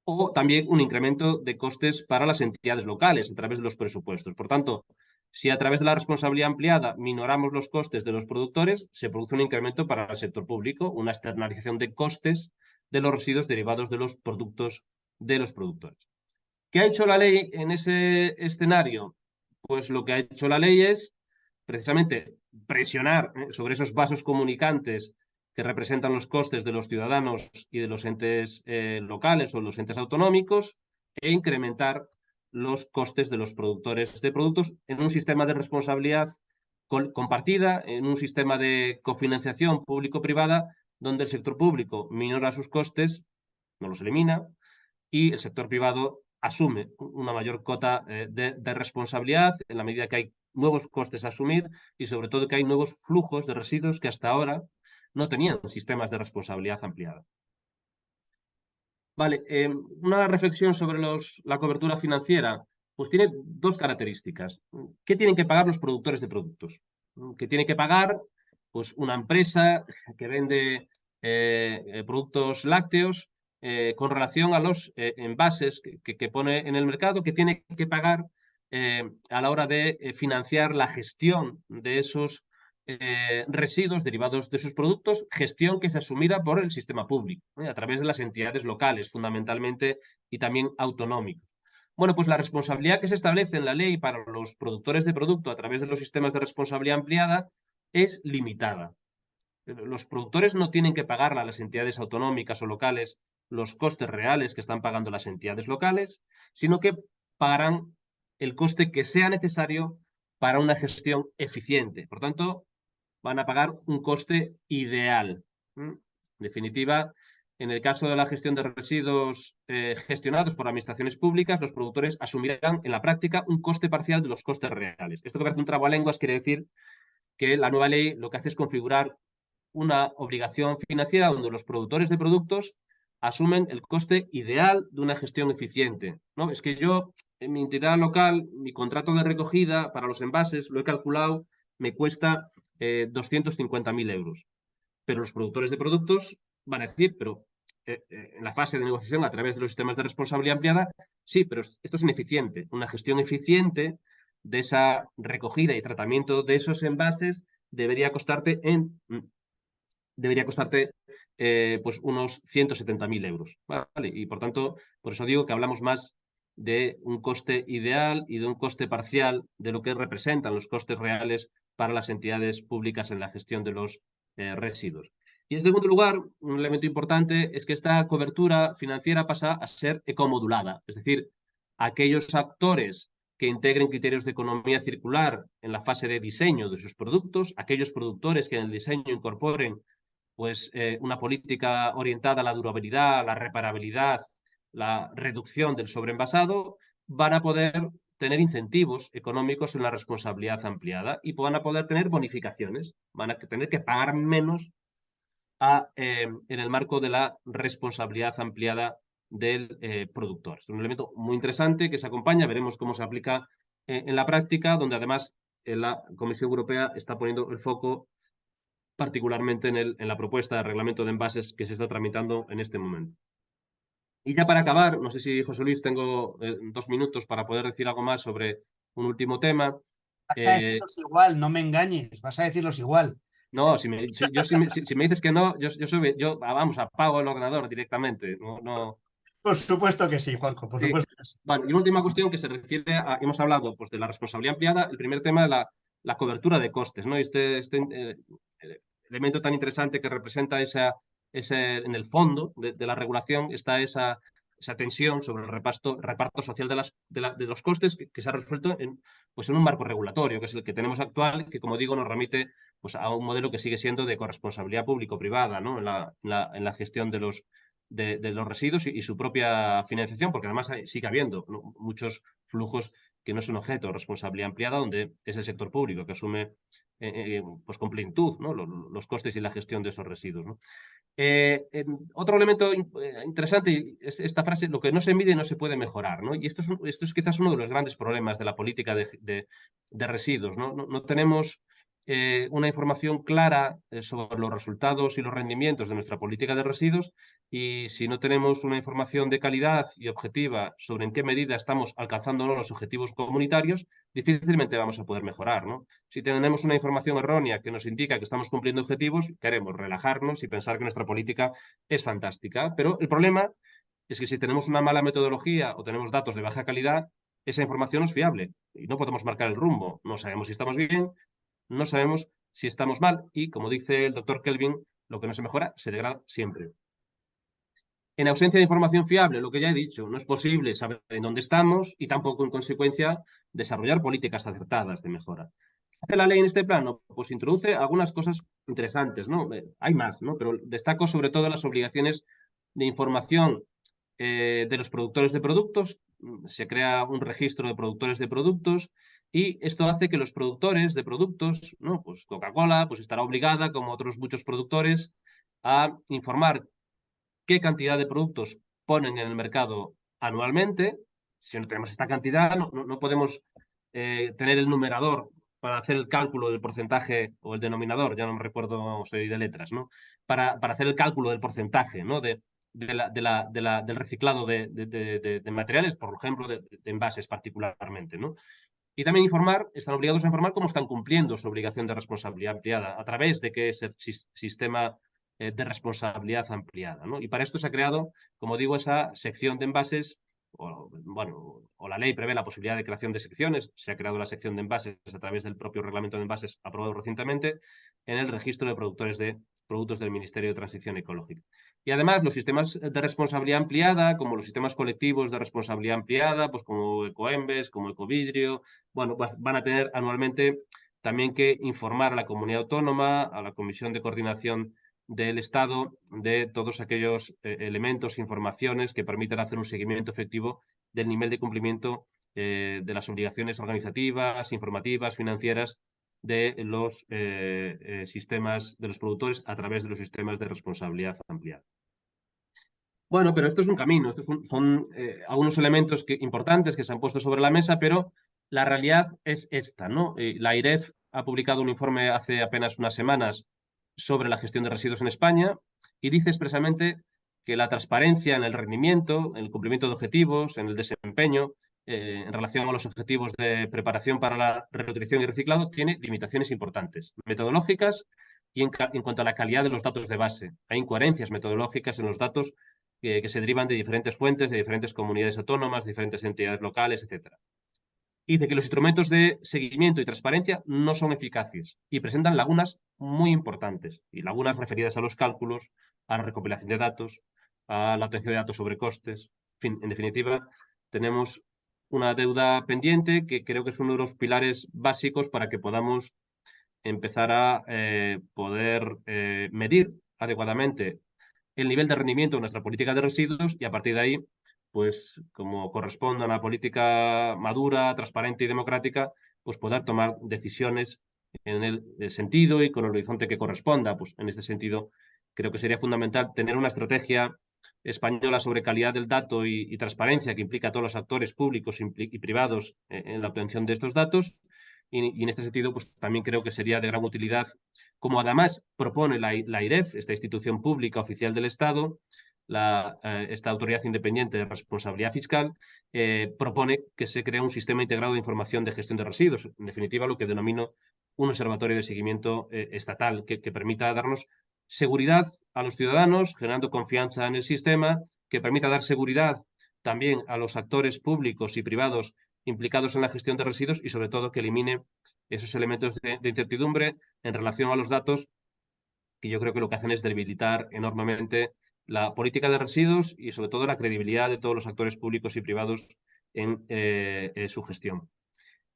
O también un incremento de costes para las entidades locales a través de los presupuestos. Por tanto, si a través de la responsabilidad ampliada minoramos los costes de los productores, se produce un incremento para el sector público, una externalización de costes de los residuos derivados de los productos de los productores. ¿Qué ha hecho la ley en ese escenario? Pues lo que ha hecho la ley es precisamente presionar sobre esos vasos comunicantes que representan los costes de los ciudadanos y de los entes locales o los entes autonómicos e incrementar los costes de los productores de productos en un sistema de responsabilidad compartida, en un sistema de cofinanciación público-privada, donde el sector público minora sus costes, no los elimina, y el sector privado asume una mayor cota de responsabilidad en la medida que hay nuevos costes a asumir y sobre todo que hay nuevos flujos de residuos que hasta ahora no tenían sistemas de responsabilidad ampliada. Vale, una reflexión sobre la cobertura financiera, pues tiene dos características. ¿Qué tienen que pagar los productores de productos? ¿Qué tiene que pagar pues, una empresa que vende productos lácteos con relación a los envases que pone en el mercado, que tiene que pagar a la hora de financiar la gestión de esos residuos derivados de sus productos, gestión que es asumida por el sistema público, a través de las entidades locales, fundamentalmente, y también autonómicos? Bueno, pues la responsabilidad que se establece en la ley para los productores de producto a través de los sistemas de responsabilidad ampliada es limitada. Los productores no tienen que pagarle a las entidades autonómicas o locales los costes reales que están pagando las entidades locales, sino que pagarán el coste que sea necesario para una gestión eficiente. Por tanto, van a pagar un coste ideal. En definitiva, en el caso de la gestión de residuos gestionados por administraciones públicas, los productores asumirán en la práctica un coste parcial de los costes reales. Esto que parece un trabalenguas quiere decir que la nueva ley lo que hace es configurar una obligación financiera donde los productores de productos asumen el coste ideal de una gestión eficiente. ¿No? Es que yo, en mi entidad local, mi contrato de recogida para los envases, lo he calculado, me cuesta 250.000 euros. Pero los productores de productos van a decir, pero en la fase de negociación a través de los sistemas de responsabilidad ampliada, sí, pero esto es ineficiente. Una gestión eficiente de esa recogida y tratamiento de esos envases debería costarte pues unos 170.000 euros. ¿Vale? Y por tanto, por eso digo que hablamos más de un coste ideal y de un coste parcial de lo que representan los costes reales para las entidades públicas en la gestión de los residuos. Y en segundo lugar, un elemento importante es que esta cobertura financiera pasa a ser ecomodulada, es decir, aquellos actores que integren criterios de economía circular en la fase de diseño de sus productos, aquellos productores que en el diseño incorporen pues, una política orientada a la durabilidad, la reparabilidad, la reducción del sobreenvasado, van a poder tener incentivos económicos en la responsabilidad ampliada y van a poder tener bonificaciones, van a tener que pagar menos en el marco de la responsabilidad ampliada del productor. Es un elemento muy interesante que se acompaña, veremos cómo se aplica en la práctica, donde además la Comisión Europea está poniendo el foco particularmente en la propuesta de reglamento de envases que se está tramitando en este momento. Y ya para acabar, no sé si, José Luis, tengo 2 minutos para poder decir algo más sobre un último tema. Vas a decirlos igual, no me engañes, vas a decirlos igual. No, si me dices que no, vamos, apago el ordenador directamente. No. Por supuesto que sí, Juanjo, por Sí. supuesto que sí. Vale, y una última cuestión que se refiere a, hemos hablado pues, de la responsabilidad ampliada, el primer tema de la cobertura de costes, ¿no? elemento tan interesante que representa en el fondo de la regulación está esa tensión sobre el reparto social de los costes que se ha resuelto pues en un marco regulatorio, que es el que tenemos actual, que, como digo, nos remite pues, a un modelo que sigue siendo de corresponsabilidad público-privada, ¿no? en la gestión de los residuos y su propia financiación, porque además sigue habiendo, ¿no?, muchos flujos que no son objeto de responsabilidad ampliada, donde es el sector público que asume pues con plenitud, ¿no?, los costes y la gestión de esos residuos, ¿no? Otro elemento interesante es esta frase: lo que no se mide no se puede mejorar, ¿no? Y esto es quizás uno de los grandes problemas de la política de residuos, ¿no? No tenemos una información clara sobre los resultados y los rendimientos de nuestra política de residuos, y si no tenemos una información de calidad y objetiva sobre en qué medida estamos alcanzando o no los objetivos comunitarios, difícilmente vamos a poder mejorar, ¿no? Si tenemos una información errónea que nos indica que estamos cumpliendo objetivos, queremos relajarnos y pensar que nuestra política es fantástica. Pero el problema es que si tenemos una mala metodología o tenemos datos de baja calidad, esa información no es fiable y no podemos marcar el rumbo. No sabemos si estamos bien, no sabemos si estamos mal y, como dice el doctor Kelvin, lo que no se mejora se degrada siempre. En ausencia de información fiable, lo que ya he dicho, no es posible saber en dónde estamos y tampoco, en consecuencia, desarrollar políticas acertadas de mejora. ¿Qué hace la ley en este plano? Pues introduce algunas cosas interesantes, ¿no? Hay más, ¿no? Pero destaco sobre todo las obligaciones de información de los productores de productos. Se crea un registro de productores de productos y esto hace que los productores de productos, ¿no?, pues Coca-Cola, pues estará obligada, como otros muchos productores, a informar qué cantidad de productos ponen en el mercado anualmente. Si no tenemos esta cantidad, no podemos tener el numerador para hacer el cálculo del porcentaje, o el denominador, ya no me recuerdo, soy de letras, ¿no?, para hacer el cálculo del porcentaje, ¿no?, del reciclado de materiales, por ejemplo, de envases particularmente, ¿no? Y también están obligados a informar cómo están cumpliendo su obligación de responsabilidad ampliada, a través de qué sistema de responsabilidad ampliada, ¿no? Y para esto se ha creado, como digo, esa sección de envases, o la ley prevé la posibilidad de creación de secciones. Se ha creado la sección de envases a través del propio reglamento de envases aprobado recientemente en el registro de productores de productos del Ministerio de Transición Ecológica. Y además los sistemas de responsabilidad ampliada, como los sistemas colectivos de responsabilidad ampliada, pues como Ecoembes, como Ecovidrio, bueno, pues van a tener anualmente también que informar a la comunidad autónoma, a la Comisión de Coordinación del Estado, de todos aquellos elementos, informaciones que permitan hacer un seguimiento efectivo del nivel de cumplimiento de las obligaciones organizativas, informativas, financieras de los sistemas de los productores a través de los sistemas de responsabilidad ampliada. Bueno, pero esto es un camino, son algunos elementos importantes que se han puesto sobre la mesa, pero la realidad es esta, ¿no? La AIREF ha publicado un informe hace apenas unas semanas sobre la gestión de residuos en España y dice expresamente que la transparencia en el rendimiento, en el cumplimiento de objetivos, en el desempeño, en relación a los objetivos de preparación para la reutilización y reciclado, tiene limitaciones importantes, metodológicas y en cuanto a la calidad de los datos de base. Hay incoherencias metodológicas en los datos que se derivan de diferentes fuentes, de diferentes comunidades autónomas, de diferentes entidades locales, etc. Y dice que los instrumentos de seguimiento y transparencia no son eficaces y presentan lagunas muy importantes, y lagunas referidas a los cálculos, a la recopilación de datos, a la obtención de datos sobre costes. En definitiva, tenemos una deuda pendiente que creo que es uno de los pilares básicos para que podamos empezar a poder medir adecuadamente el nivel de rendimiento de nuestra política de residuos y, a partir de ahí, pues como corresponde a una política madura, transparente y democrática, pues poder tomar decisiones en el sentido y con el horizonte que corresponda. Pues en este sentido, creo que sería fundamental tener una estrategia española sobre calidad del dato y transparencia, que implica a todos los actores públicos y privados en la obtención de estos datos. Y en este sentido, pues también creo que sería de gran utilidad, como además propone la AIREF, esta institución pública oficial del Estado, esta autoridad independiente de responsabilidad fiscal, propone que se cree un sistema integrado de información de gestión de residuos. En definitiva, lo que denomino un observatorio de seguimiento estatal que permita darnos seguridad a los ciudadanos, generando confianza en el sistema, que permita dar seguridad también a los actores públicos y privados implicados en la gestión de residuos, y sobre todo que elimine esos elementos de incertidumbre en relación a los datos que yo creo que lo que hacen es debilitar enormemente la política de residuos y sobre todo la credibilidad de todos los actores públicos y privados en su gestión.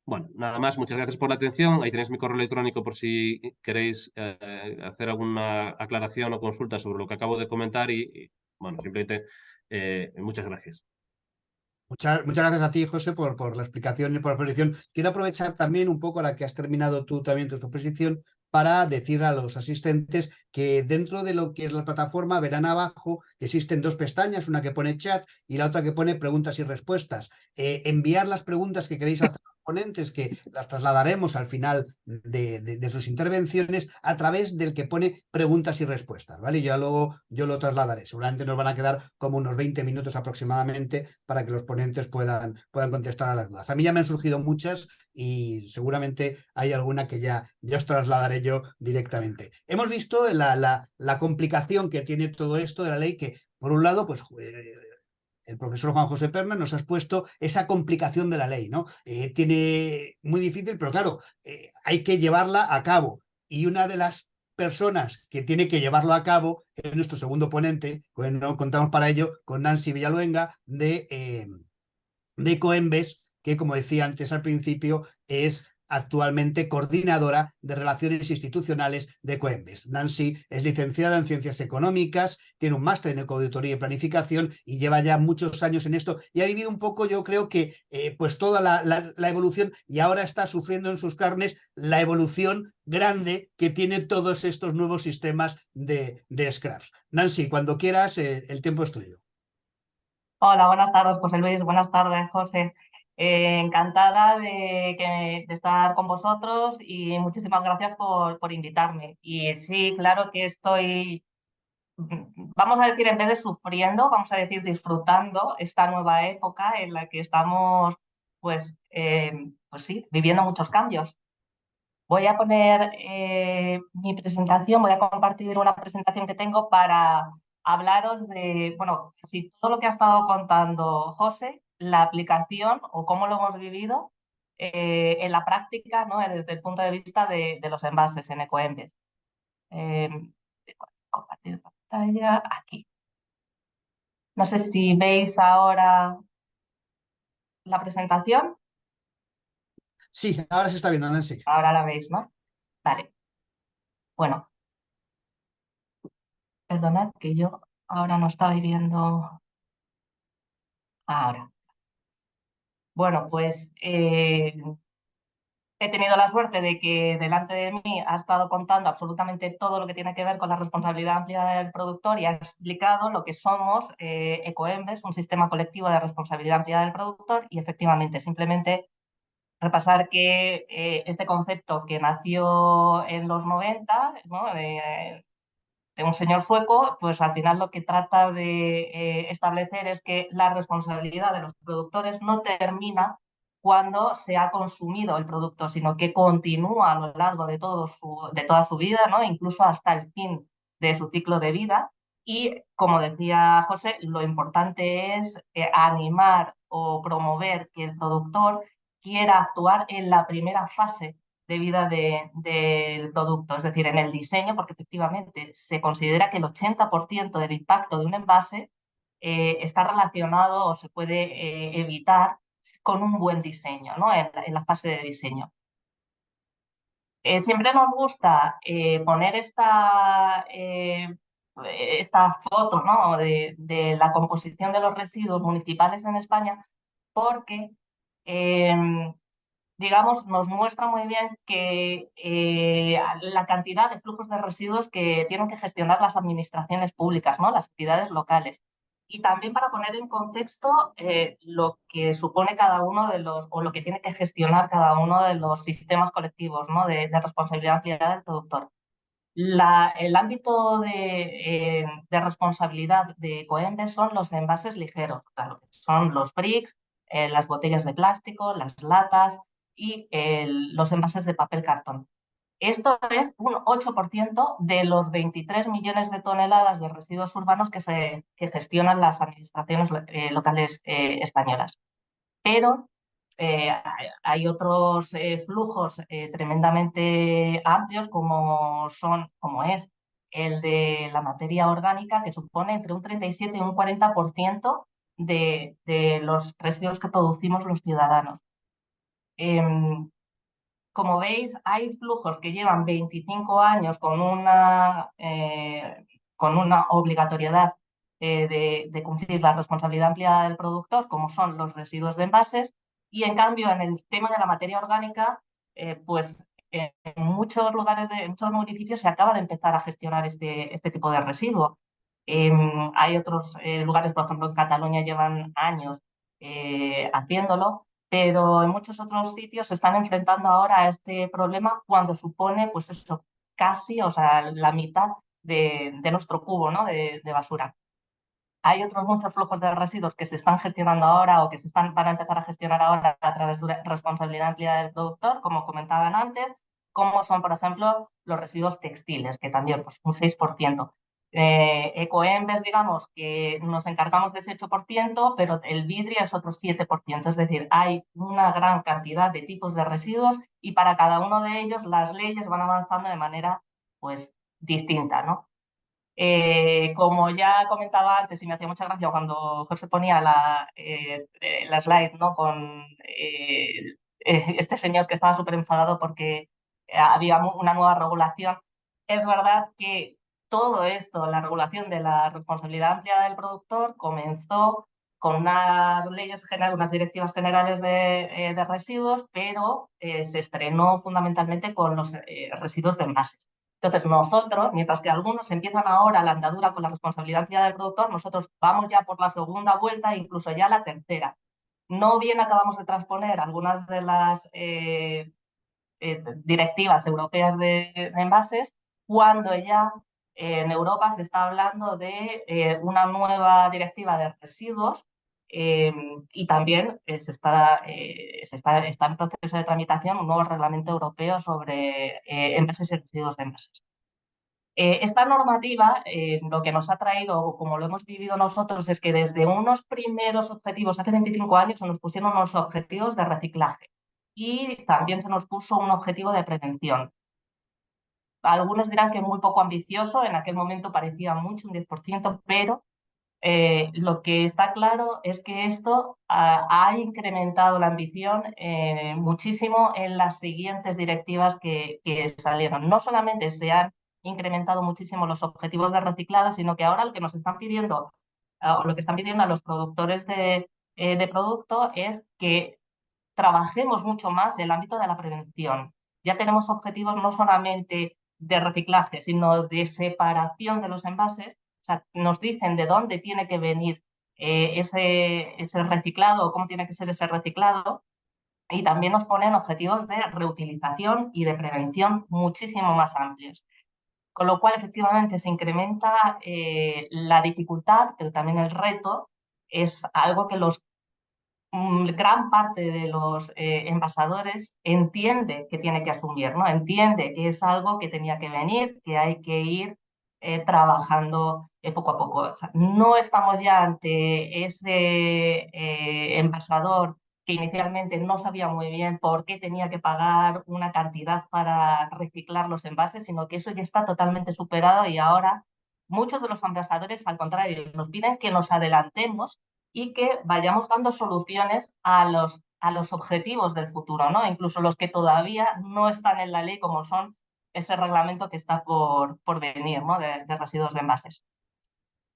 Bueno, nada más, muchas gracias por la atención. Ahí tenéis mi correo electrónico por si queréis hacer alguna aclaración o consulta sobre lo que acabo de comentar bueno, simplemente muchas gracias. Muchas gracias a ti, José, por la explicación y por la exposición. Quiero aprovechar también un poco la que has terminado tú también tu exposición para decir a los asistentes que dentro de lo que es la plataforma verán abajo que existen dos pestañas, una que pone chat y la otra que pone preguntas y respuestas. Enviar las preguntas que queréis hacer a los ponentes, que las trasladaremos al final de sus intervenciones a través del que pone preguntas y respuestas, ¿vale? Yo lo trasladaré. Seguramente nos van a quedar como unos 20 minutos aproximadamente para que los ponentes puedan contestar a las dudas. A mí ya me han surgido muchas y seguramente hay alguna que ya os trasladaré yo directamente. Hemos visto la complicación que tiene todo esto de la ley, que por un lado, pues el profesor Juan José Perna nos ha expuesto esa complicación de la ley, ¿no? Tiene muy difícil, pero claro, hay que llevarla a cabo. Y una de las personas que tiene que llevarlo a cabo es nuestro segundo ponente, bueno, contamos para ello con Nancy Villaluenga de Coembes, que como decía antes al principio, es actualmente coordinadora de Relaciones Institucionales de Coembes. Nancy es licenciada en Ciencias Económicas, tiene un máster en Ecoauditoría y Planificación y lleva ya muchos años en esto y ha vivido un poco, yo creo que, pues toda la evolución y ahora está sufriendo en sus carnes la evolución grande que tiene todos estos nuevos sistemas de scraps. Nancy, cuando quieras, el tiempo es tuyo. Hola, buenas tardes, José Luis. Buenas tardes, José. Encantada de estar con vosotros y muchísimas gracias por invitarme. Y sí, claro que estoy, vamos a decir, en vez de sufriendo, vamos a decir disfrutando esta nueva época en la que estamos, pues sí, viviendo muchos cambios. Voy a poner mi presentación, voy a compartir una presentación que tengo para hablaros de, bueno, si todo lo que ha estado contando José, la aplicación o cómo lo hemos vivido en la práctica, ¿no? Desde el punto de vista de los envases en Ecoembes. Eh, compartir pantalla aquí. No sé si veis ahora la presentación. Sí, ahora se está viendo, Nancy. Ahora la veis, ¿no? Vale. Bueno, perdonad que yo ahora no estoy viendo. Ahora. Bueno, pues he tenido la suerte de que delante de mí ha estado contando absolutamente todo lo que tiene que ver con la responsabilidad ampliada del productor y ha explicado lo que somos Ecoembes, un sistema colectivo de responsabilidad ampliada del productor y efectivamente simplemente repasar que este concepto que nació en los 90, ¿no? De un señor sueco, pues al final lo que trata de establecer es que la responsabilidad de los productores no termina cuando se ha consumido el producto, sino que continúa a lo largo de toda su vida, ¿no? Incluso hasta el fin de su ciclo de vida. Y como decía José, lo importante es animar o promover que el productor quiera actuar en la primera fase de vida del producto, es decir, en el diseño, porque efectivamente se considera que el 80% del impacto de un envase está relacionado o se puede evitar con un buen diseño, ¿no? En la fase de diseño. Siempre nos gusta poner esta foto, ¿no? de la composición de los residuos municipales en España porque digamos, nos muestra muy bien que la cantidad de flujos de residuos que tienen que gestionar las administraciones públicas, ¿no? Las entidades locales. Y también para poner en contexto lo que supone cada uno de los, o lo que tiene que gestionar cada uno de los sistemas colectivos, ¿no? de responsabilidad ampliada del productor. El ámbito de responsabilidad de Ecoembes son los envases ligeros, claro, son los bricks, las botellas de plástico, las latas y los envases de papel cartón. Esto es un 8% de los 23 millones de toneladas de residuos urbanos que gestionan las administraciones locales españolas. Pero hay otros flujos tremendamente amplios como es el de la materia orgánica, que supone entre un 37 y un 40% de los residuos que producimos los ciudadanos. Como veis, hay flujos que llevan 25 años con una obligatoriedad de cumplir la responsabilidad ampliada del productor, como son los residuos de envases, y en cambio en el tema de la materia orgánica, pues en muchos lugares, en muchos municipios se acaba de empezar a gestionar este tipo de residuo. Hay otros lugares, por ejemplo en Cataluña llevan años haciéndolo, pero en muchos otros sitios se están enfrentando ahora a este problema cuando supone, pues eso, casi, o sea, la mitad de nuestro cubo, ¿no?, de basura. Hay otros muchos flujos de residuos que se están gestionando ahora o que van a empezar a gestionar ahora a través de una responsabilidad ampliada del productor, como comentaban antes, como son, por ejemplo, los residuos textiles, que también, pues, un 6%. Ecoembes, digamos, que nos encargamos de ese 8%, pero el vidrio es otro 7%. Es decir, hay una gran cantidad de tipos de residuos y para cada uno de ellos las leyes van avanzando de manera, pues, distinta, ¿no? Como ya comentaba antes, y me hacía mucha gracia cuando José ponía la slide, ¿no?, con este señor que estaba súper enfadado porque había una nueva regulación. Es verdad que todo esto, la regulación de la responsabilidad ampliada del productor, comenzó con unas leyes generales, unas directivas generales de residuos, pero se estrenó fundamentalmente con los residuos de envases. Entonces nosotros, mientras que algunos empiezan ahora la andadura con la responsabilidad ampliada del productor, nosotros vamos ya por la segunda vuelta, incluso ya la tercera. No bien acabamos de transponer algunas de las directivas europeas de envases, cuando ya en Europa se está hablando de una nueva directiva de residuos y también está en proceso de tramitación un nuevo reglamento europeo sobre envases y residuos de envases. Esta normativa lo que nos ha traído, como lo hemos vivido nosotros, es que desde unos primeros objetivos, hace 25 años, se nos pusieron unos objetivos de reciclaje y también se nos puso un objetivo de prevención. Algunos dirán que muy poco ambicioso, en aquel momento parecía mucho, un 10%, pero lo que está claro es que esto ha incrementado la ambición muchísimo en las siguientes directivas que salieron. No solamente se han incrementado muchísimo los objetivos de reciclado, sino que ahora lo que nos están pidiendo, o lo que están pidiendo a los productores de producto es que trabajemos mucho más en el ámbito de la prevención. Ya tenemos objetivos no solamente de reciclaje, sino de separación de los envases. O sea, nos dicen de dónde tiene que venir ese reciclado o cómo tiene que ser ese reciclado. Y también nos ponen objetivos de reutilización y de prevención muchísimo más amplios. Con lo cual, efectivamente, se incrementa la dificultad, pero también el reto. Es algo que gran parte de los envasadores entiende que tiene que asumir, ¿no? Entiende que es algo que tenía que venir, que hay que ir trabajando poco a poco. O sea, no estamos ya ante ese envasador que inicialmente no sabía muy bien por qué tenía que pagar una cantidad para reciclar los envases, sino que eso ya está totalmente superado y ahora muchos de los envasadores, al contrario, nos piden que nos adelantemos y que vayamos dando soluciones a los objetivos del futuro, ¿no? Incluso los que todavía no están en la ley, como son ese reglamento que está por venir, ¿no?, de residuos de envases.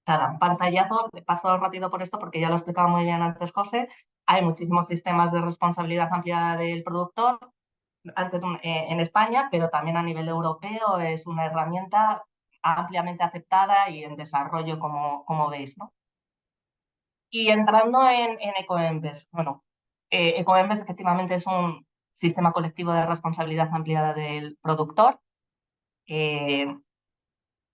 Nada, un pantallazo, paso rápido por esto porque ya lo he explicado muy bien antes José. Hay muchísimos sistemas de responsabilidad ampliada del productor antes, en España, pero también a nivel europeo es una herramienta ampliamente aceptada y en desarrollo, como veis, ¿no? Y entrando en Ecoembes, bueno, Ecoembes efectivamente es un sistema colectivo de responsabilidad ampliada del productor.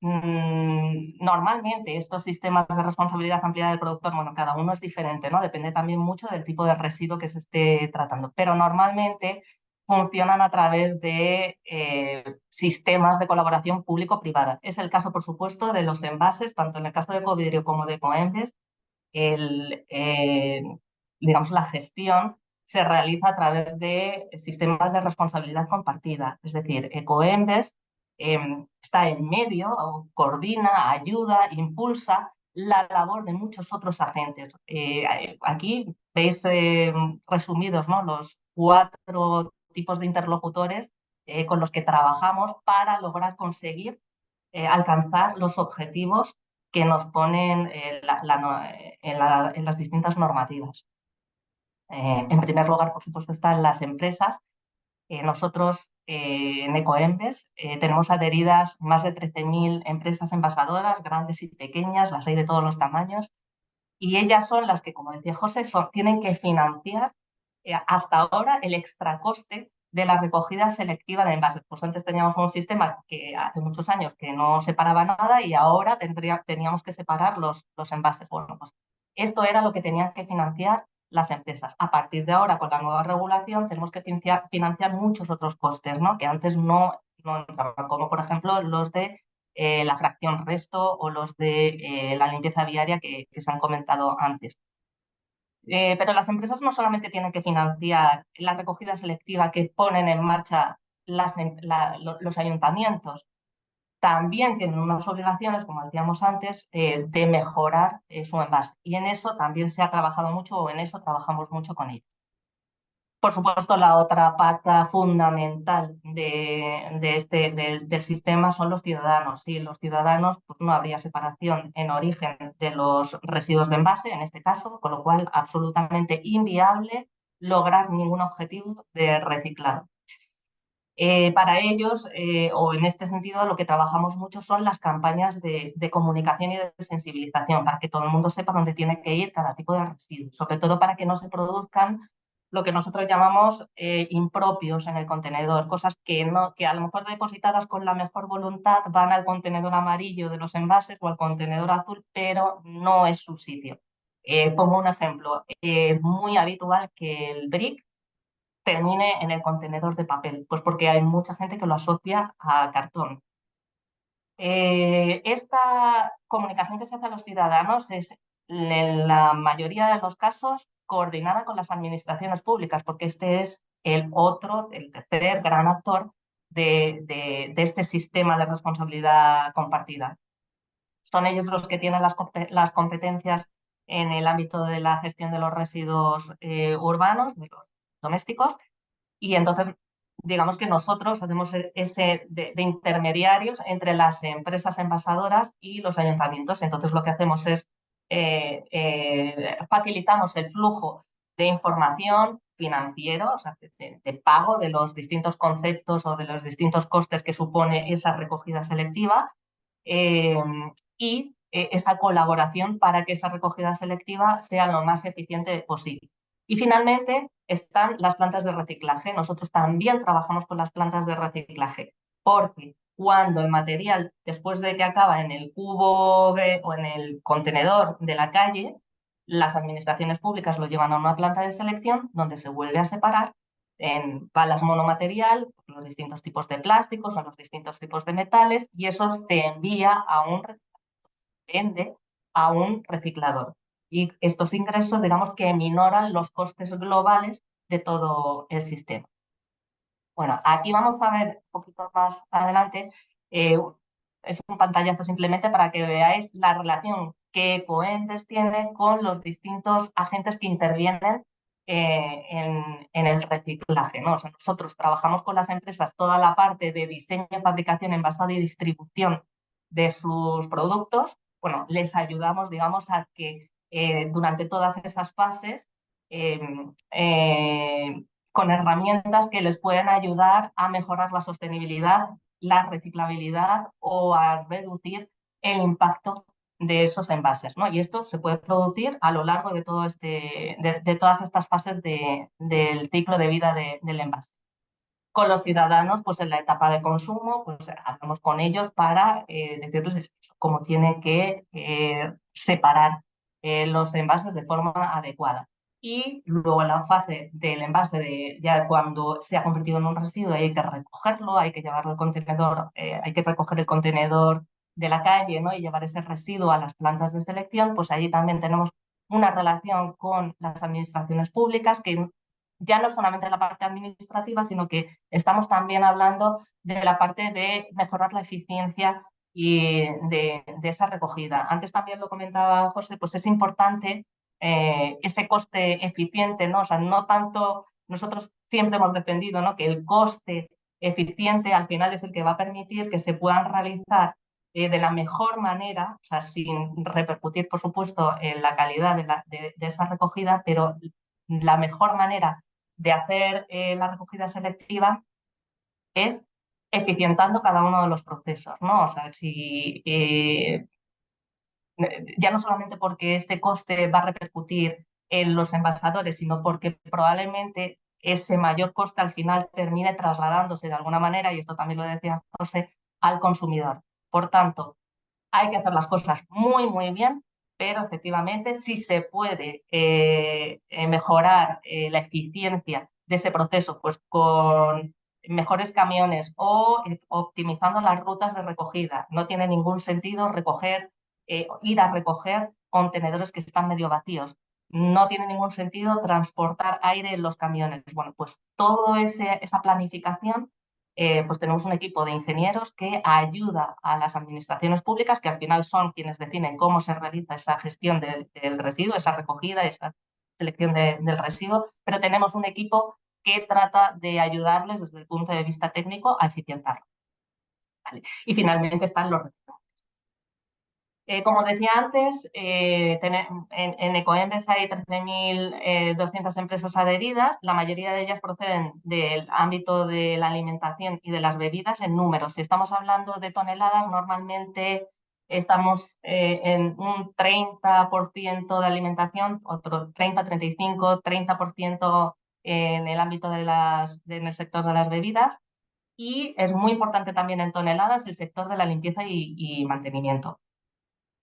Normalmente estos sistemas de responsabilidad ampliada del productor, bueno, cada uno es diferente, ¿no? Depende también mucho del tipo de residuo que se esté tratando, pero normalmente funcionan a través de sistemas de colaboración público-privada. Es el caso, por supuesto, de los envases, tanto en el caso de Ecovidrio como de Ecoembes. Digamos, la gestión se realiza a través de sistemas de responsabilidad compartida, es decir, Ecoembes está en medio, coordina, ayuda, impulsa la labor de muchos otros agentes. Aquí veis resumidos, ¿no?, los 4 tipos de interlocutores con los que trabajamos para lograr conseguir alcanzar los objetivos que nos ponen en las distintas normativas. En primer lugar, por supuesto, están las empresas. Nosotros en Ecoembes tenemos adheridas más de 13.000 empresas envasadoras, grandes y pequeñas, las hay de todos los tamaños, y ellas son las que, como decía José, tienen que financiar hasta ahora el extracoste de la recogida selectiva de envases. Pues antes teníamos un sistema que hace muchos años que no separaba nada y ahora teníamos que separar los envases. Bueno, pues esto era lo que tenían que financiar las empresas. A partir de ahora, con la nueva regulación, tenemos que financiar muchos otros costes, ¿no?, que antes no entraban, como por ejemplo los de la fracción resto o los de la limpieza viaria que se han comentado antes. Pero las empresas no solamente tienen que financiar la recogida selectiva que ponen en marcha los ayuntamientos, también tienen unas obligaciones, como decíamos antes, de mejorar su envase. Y en eso también se ha trabajado mucho, o en eso trabajamos mucho con ellos. Por supuesto, la otra pata fundamental del sistema son los ciudadanos. Sin los ciudadanos, pues no habría separación en origen de los residuos de envase, en este caso, con lo cual absolutamente inviable lograr ningún objetivo de reciclado. Para ellos, o en este sentido, lo que trabajamos mucho son las campañas de comunicación y de sensibilización, para que todo el mundo sepa dónde tiene que ir cada tipo de residuo, sobre todo para que no se produzcan lo que nosotros llamamos impropios en el contenedor, cosas que a lo mejor depositadas con la mejor voluntad van al contenedor amarillo de los envases o al contenedor azul, pero no es su sitio. Pongo un ejemplo. Es muy habitual que el brick termine en el contenedor de papel, pues porque hay mucha gente que lo asocia a cartón. Esta comunicación que se hace a los ciudadanos es, en la mayoría de los casos, coordinada con las administraciones públicas, porque este es el tercer gran actor de este sistema de responsabilidad compartida. Son ellos los que tienen las competencias en el ámbito de la gestión de los residuos urbanos, de los domésticos, y entonces digamos que nosotros hacemos ese de intermediarios entre las empresas envasadoras y los ayuntamientos. Entonces lo que hacemos es facilitamos el flujo de información financiero, o sea, de pago de los distintos conceptos o de los distintos costes que supone esa recogida selectiva y esa colaboración para que esa recogida selectiva sea lo más eficiente posible. Y finalmente están las plantas de reciclaje. Nosotros también trabajamos con las plantas de reciclaje, porque cuando el material, después de que acaba en el cubo o en el contenedor de la calle, las administraciones públicas lo llevan a una planta de selección donde se vuelve a separar en balas monomaterial, los distintos tipos de plásticos o los distintos tipos de metales, y eso se envía a un reciclador. Y estos ingresos, digamos, que minoran los costes globales de todo el sistema. Bueno, aquí vamos a ver un poquito más adelante, es un pantallazo simplemente para que veáis la relación que Ecoembes tiene con los distintos agentes que intervienen en el reciclaje, ¿no? O sea, nosotros trabajamos con las empresas toda la parte de diseño, fabricación, envasado y distribución de sus productos. Bueno, les ayudamos, digamos, a que durante todas esas fases con herramientas que les pueden ayudar a mejorar la sostenibilidad, la reciclabilidad o a reducir el impacto de esos envases, ¿no? Y esto se puede producir a lo largo de, de todas estas fases del ciclo de vida del envase. Con los ciudadanos, pues en la etapa de consumo, pues hablamos con ellos para decirles cómo tienen que separar los envases de forma adecuada. Y luego en la fase del envase, ya cuando se ha convertido en un residuo, hay que recogerlo, hay que llevarlo al contenedor, hay que recoger el contenedor de la calle, ¿no?, y llevar ese residuo a las plantas de selección. Pues allí también tenemos una relación con las administraciones públicas que ya no solamente la parte administrativa, sino que estamos también hablando de la parte de mejorar la eficiencia y de esa recogida. Antes también lo comentaba José, pues es importante ese coste eficiente, ¿no? O sea, no tanto, nosotros siempre hemos defendido, ¿no?, que el coste eficiente al final es el que va a permitir que se puedan realizar de la mejor manera, o sea, sin repercutir, por supuesto, en la calidad de esa recogida, pero la mejor manera de hacer la recogida selectiva es eficientando cada uno de los procesos, ¿no? O sea, si ya no solamente porque este coste va a repercutir en los envasadores, sino porque probablemente ese mayor coste al final termine trasladándose de alguna manera, y esto también lo decía José, al consumidor. Por tanto, hay que hacer las cosas muy, muy bien, pero efectivamente sí se puede mejorar la eficiencia de ese proceso, pues con mejores camiones o optimizando las rutas de recogida. No tiene ningún sentido ir a recoger contenedores que están medio vacíos. No tiene ningún sentido transportar aire en los camiones. Bueno, pues toda esa planificación, pues tenemos un equipo de ingenieros que ayuda a las administraciones públicas, que al final son quienes deciden cómo se realiza esa gestión del residuo, esa recogida, esa selección del residuo, pero tenemos un equipo que trata de ayudarles desde el punto de vista técnico a eficientarlo. ¿Vale? Y finalmente están los reciclajes. Como decía antes, en Ecoembes hay 13.200 empresas adheridas. La mayoría de ellas proceden del ámbito de la alimentación y de las bebidas en números. Si estamos hablando de toneladas, normalmente estamos en un 30% de alimentación, otro 30, 35, 30% en el ámbito en el sector de las bebidas. Y es muy importante también en toneladas el sector de la limpieza y mantenimiento.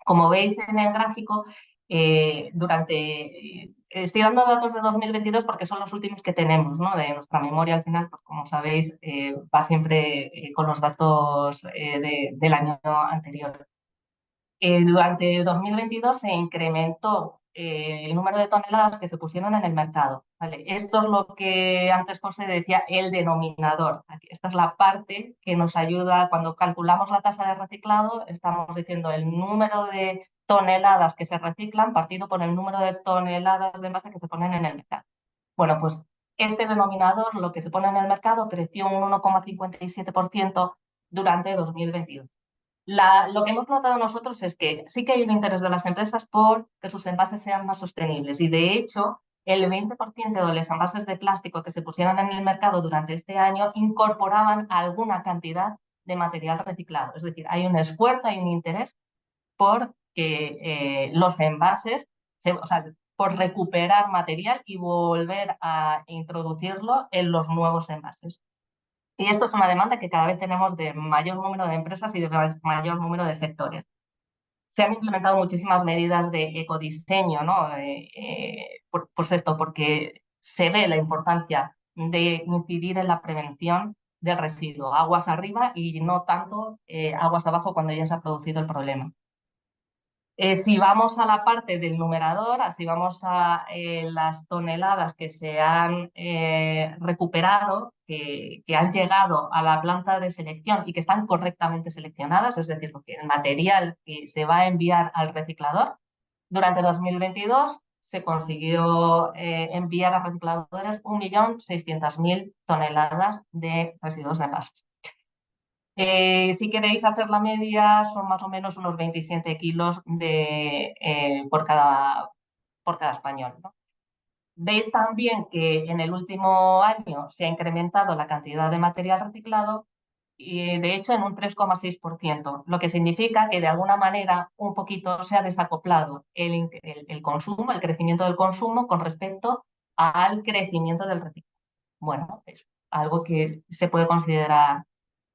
Como veis en el gráfico, estoy dando datos de 2022 porque son los últimos que tenemos, ¿no? De nuestra memoria al final, pues como sabéis, va siempre con los datos del año anterior. Durante 2022 se incrementó el número de toneladas que se pusieron en el mercado. ¿Vale? Esto es lo que antes José decía, el denominador. Esta es la parte que nos ayuda cuando calculamos la tasa de reciclado. Estamos diciendo el número de toneladas que se reciclan partido por el número de toneladas de envase que se ponen en el mercado. Bueno, pues este denominador, lo que se pone en el mercado, creció un 1,57% durante 2022. Lo que hemos notado nosotros es que sí que hay un interés de las empresas por que sus envases sean más sostenibles, y de hecho el 20% de los envases de plástico que se pusieron en el mercado durante este año incorporaban alguna cantidad de material reciclado. Es decir, hay un esfuerzo, hay un interés por que los envases, o sea, por recuperar material y volver a introducirlo en los nuevos envases. Y esto es una demanda que cada vez tenemos de mayor número de empresas y de mayor número de sectores. Se han implementado muchísimas medidas de ecodiseño, ¿no? Pues esto, porque se ve la importancia de incidir en la prevención del residuo, aguas arriba y no tanto aguas abajo cuando ya se ha producido el problema. Si vamos a la parte del numerador, así vamos a las toneladas que se han recuperado, que han llegado a la planta de selección y que están correctamente seleccionadas, es decir, porque el material que se va a enviar al reciclador, durante 2022 se consiguió enviar a recicladores 1.600.000 toneladas de residuos de envases. Si queréis hacer la media, son más o menos unos 27 kilos por cada español, ¿no? Veis también que en el último año se ha incrementado la cantidad de material reciclado, y de hecho en un 3,6%, lo que significa que de alguna manera un poquito se ha desacoplado el consumo, el crecimiento del consumo con respecto al crecimiento del reciclado. Bueno, es algo que se puede considerar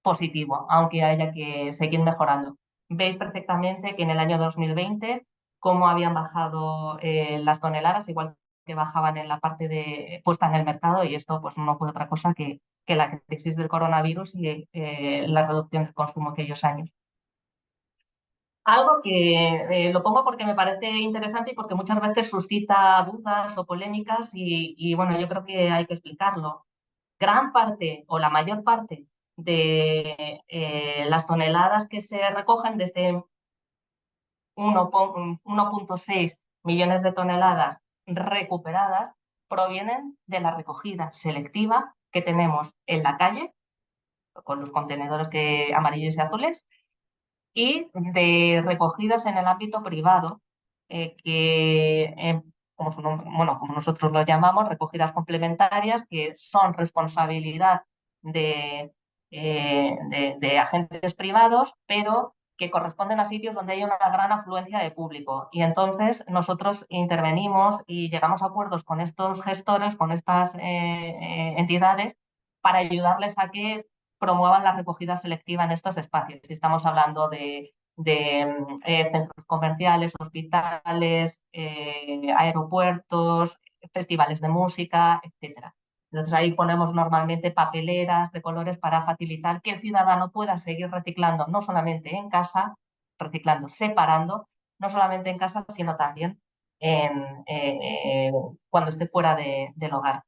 positivo, aunque haya que seguir mejorando. Veis perfectamente que en el año 2020 cómo habían bajado las toneladas, igual que bajaban en la parte de puesta en el mercado, y esto pues no fue otra cosa que la crisis del coronavirus y la reducción del consumo aquellos años. Algo que lo pongo porque me parece interesante y porque muchas veces suscita dudas o polémicas y bueno, yo creo que hay que explicarlo. Gran parte o la mayor parte de las toneladas que se recogen, desde 1,6 millones de toneladas recuperadas, provienen de la recogida selectiva que tenemos en la calle, con los contenedores amarillos y azules, y de recogidas en el ámbito privado, como, como nosotros lo llamamos, recogidas complementarias, que son responsabilidad de agentes privados, pero que corresponden a sitios donde hay una gran afluencia de público. Y entonces nosotros intervenimos y llegamos a acuerdos con estos gestores, con estas entidades, para ayudarles a que promuevan la recogida selectiva en estos espacios. Si estamos hablando de centros comerciales, hospitales, aeropuertos, festivales de música, etc. Entonces ahí ponemos normalmente papeleras de colores para facilitar que el ciudadano pueda seguir reciclando, no solamente en casa, reciclando, separando, no solamente en casa, sino también cuando esté fuera del hogar.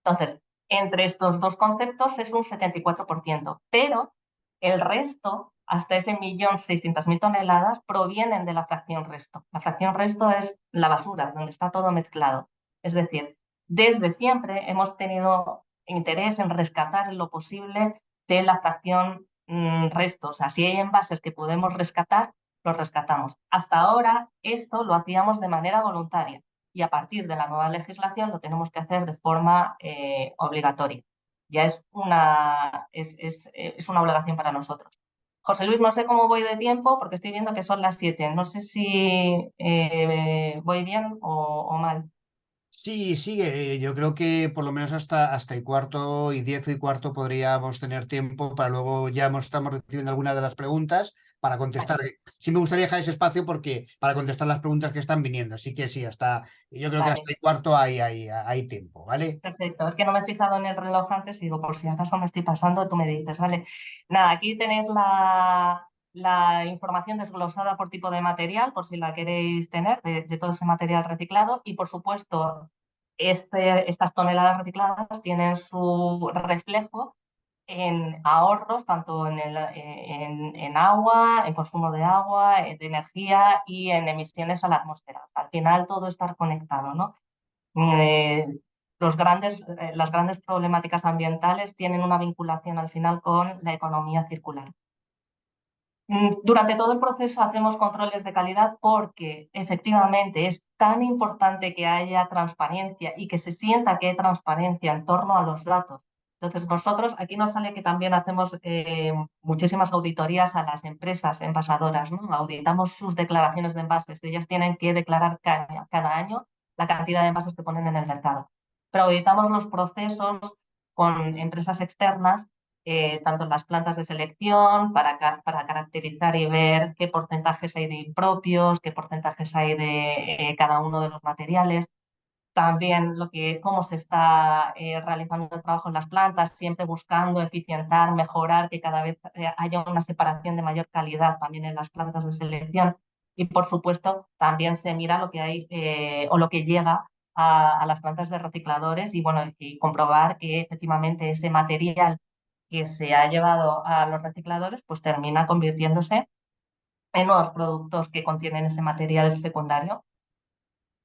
Entonces, entre estos dos conceptos es un 74%, pero el resto, hasta ese 1.600.000 toneladas, provienen de la fracción resto. La fracción resto es la basura, donde está todo mezclado. Es decir, desde siempre hemos tenido interés en rescatar en lo posible de la fracción resto. O sea, si hay envases que podemos rescatar, los rescatamos. Hasta ahora esto lo hacíamos de manera voluntaria y a partir de la nueva legislación lo tenemos que hacer de forma obligatoria. Ya es una obligación para nosotros. José Luis, no sé cómo voy de tiempo porque estoy viendo que son las 7. No sé si voy bien o mal. Sí, sigue. Yo creo que por lo menos hasta y cuarto y 10 y cuarto podríamos tener tiempo para luego estamos recibiendo algunas de las preguntas para Vale, contestar. Sí me gustaría dejar ese espacio porque para contestar las preguntas que están viniendo. Así que sí, yo creo que vale, hasta y cuarto hay tiempo, ¿vale? perfecto. Es que no me he fijado en el reloj antes y digo, por si acaso me estoy pasando, tú me dices, ¿vale? Nada, aquí tenéis la información desglosada por tipo de material, por si la queréis tener, de todo ese material reciclado. Y por supuesto, estas toneladas recicladas tienen su reflejo en ahorros, tanto en agua, en consumo de agua, de energía y en emisiones a la atmósfera. Al final todo está conectado, ¿no? Eh, las grandes problemáticas ambientales tienen una vinculación al final con la economía circular. Durante todo el proceso hacemos controles de calidad porque efectivamente es tan importante que haya transparencia y que se sienta que hay transparencia en torno a los datos. Entonces nosotros, aquí nos sale que también hacemos muchísimas auditorías a las empresas envasadoras, ¿no? Auditamos sus declaraciones de envases. Ellas tienen que declarar cada año la cantidad de envases que ponen en el mercado. Pero auditamos los procesos con empresas externas, tanto en las plantas de selección, para caracterizar y ver qué porcentajes hay de impropios, qué porcentajes hay de cada uno de los materiales. También cómo se está realizando el trabajo en las plantas, siempre buscando eficientar, mejorar, que cada vez haya una separación de mayor calidad también en las plantas de selección. Y por supuesto, también se mira lo que hay o lo que llega a las plantas de recicladores y, bueno, y comprobar que efectivamente ese material que se ha llevado a los recicladores pues termina convirtiéndose en nuevos productos que contienen ese material secundario.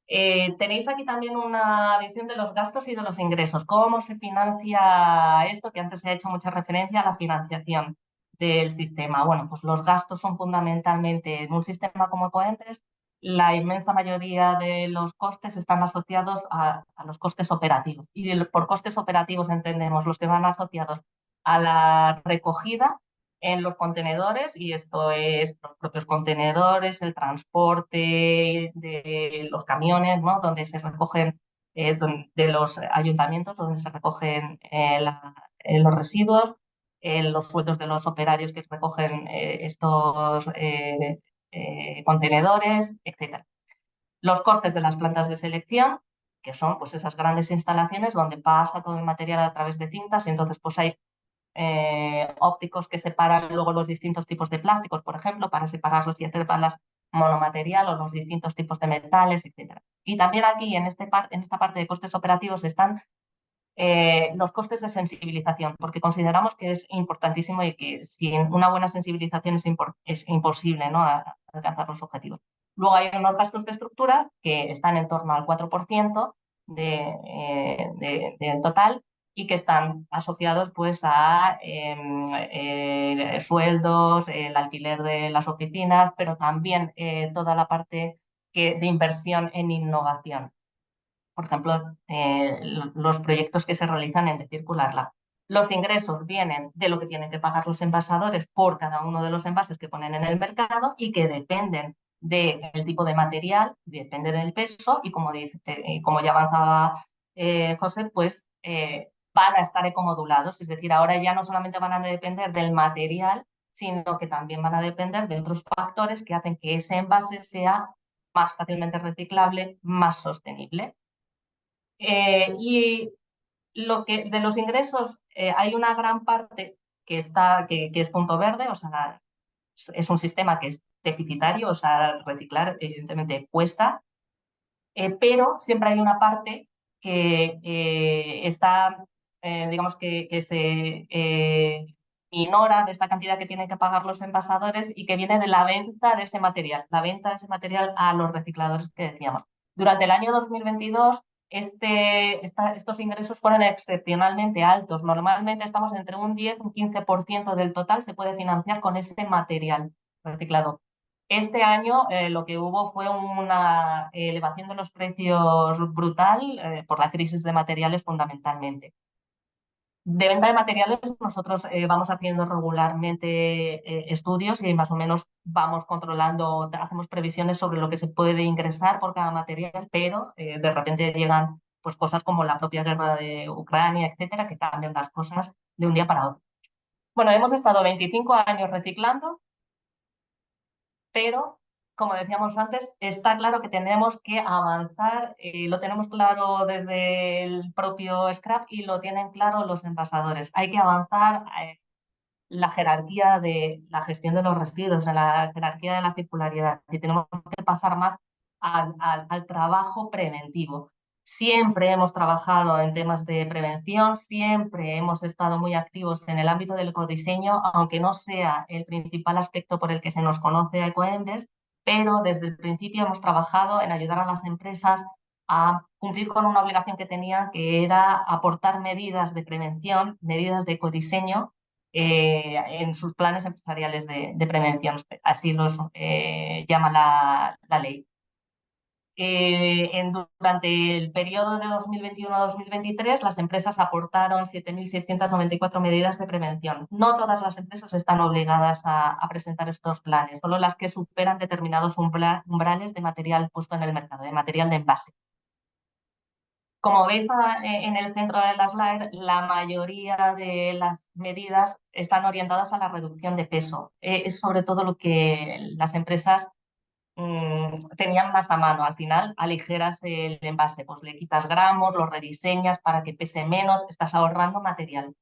Tenéis aquí también una visión de los gastos y de los ingresos. ¿Cómo se financia esto? Que antes se ha hecho mucha referencia a la financiación del sistema. Bueno, pues los gastos son fundamentalmente en un sistema como Ecoembes. La inmensa mayoría de los costes están asociados a los costes operativos. Y por costes operativos entendemos los que van asociados a la recogida en los contenedores, y esto es los propios contenedores, el transporte de los camiones, ¿no? Donde se recogen, de los ayuntamientos, donde se recogen los residuos, los sueldos de los operarios que recogen estos contenedores, etc. Los costes de las plantas de selección, que son pues esas grandes instalaciones donde pasa todo el material a través de cintas, y entonces pues hay ópticos que separan luego los distintos tipos de plásticos, por ejemplo, para separarlos y hacer balas monomaterial o los distintos tipos de metales, etc. Y también aquí, en esta parte de costes operativos, están los costes de sensibilización, porque consideramos que es importantísimo y que sin una buena sensibilización es imposible, ¿no?, alcanzar los objetivos. Luego hay unos gastos de estructura que están en torno al 4% del total y que están asociados pues a sueldos, el alquiler de las oficinas, pero también toda la parte de inversión en innovación. Por ejemplo, los proyectos que se realizan en Decircular Lab. Los ingresos vienen de lo que tienen que pagar los envasadores por cada uno de los envases que ponen en el mercado y que dependen del tipo de material, depende del peso y como ya avanzaba José, pues van a estar ecomodulados. Es decir, ahora ya no solamente van a depender del material, sino que también van a depender de otros factores que hacen que ese envase sea más fácilmente reciclable, más sostenible. Y de los ingresos hay una gran parte que es punto verde, o sea, es un sistema que es deficitario, o sea, reciclar evidentemente cuesta, pero siempre hay una parte que está, digamos que se minora de esta cantidad que tienen que pagar los envasadores y que viene de la venta de ese material, a los recicladores que decíamos. Durante el año 2022 estos ingresos fueron excepcionalmente altos. Normalmente estamos entre un 10 y un 15% del total se puede financiar con este material reciclado. Este año lo que hubo fue una elevación de los precios brutal por la crisis de materiales fundamentalmente. De venta de materiales nosotros vamos haciendo regularmente estudios y más o menos vamos controlando, hacemos previsiones sobre lo que se puede ingresar por cada material, pero de repente llegan pues, cosas como la propia guerra de Ucrania, etcétera, que cambian las cosas de un día para otro. Bueno, hemos estado 25 años reciclando, pero como decíamos antes, está claro que tenemos que avanzar, lo tenemos claro desde el propio Scrap y lo tienen claro los envasadores. Hay que avanzar la jerarquía de la gestión de los residuos, en la jerarquía de la circularidad y tenemos que pasar más al trabajo preventivo. Siempre hemos trabajado en temas de prevención, siempre hemos estado muy activos en el ámbito del ecodiseño, aunque no sea el principal aspecto por el que se nos conoce a Ecoembes, pero desde el principio hemos trabajado en ayudar a las empresas a cumplir con una obligación que tenían, que era aportar medidas de prevención, medidas de ecodiseño en sus planes empresariales de prevención. Así los llama la ley. Durante el periodo de 2021 a 2023, las empresas aportaron 7.694 medidas de prevención. No todas las empresas están obligadas a presentar estos planes, solo las que superan determinados umbrales de material puesto en el mercado, de material de envase. Como veis en el centro de la slide, la mayoría de las medidas están orientadas a la reducción de peso. Es sobre todo lo que las empresas tenían más a mano. Al final, aligeras el envase, pues le quitas gramos, lo rediseñas para que pese menos, estás ahorrando material.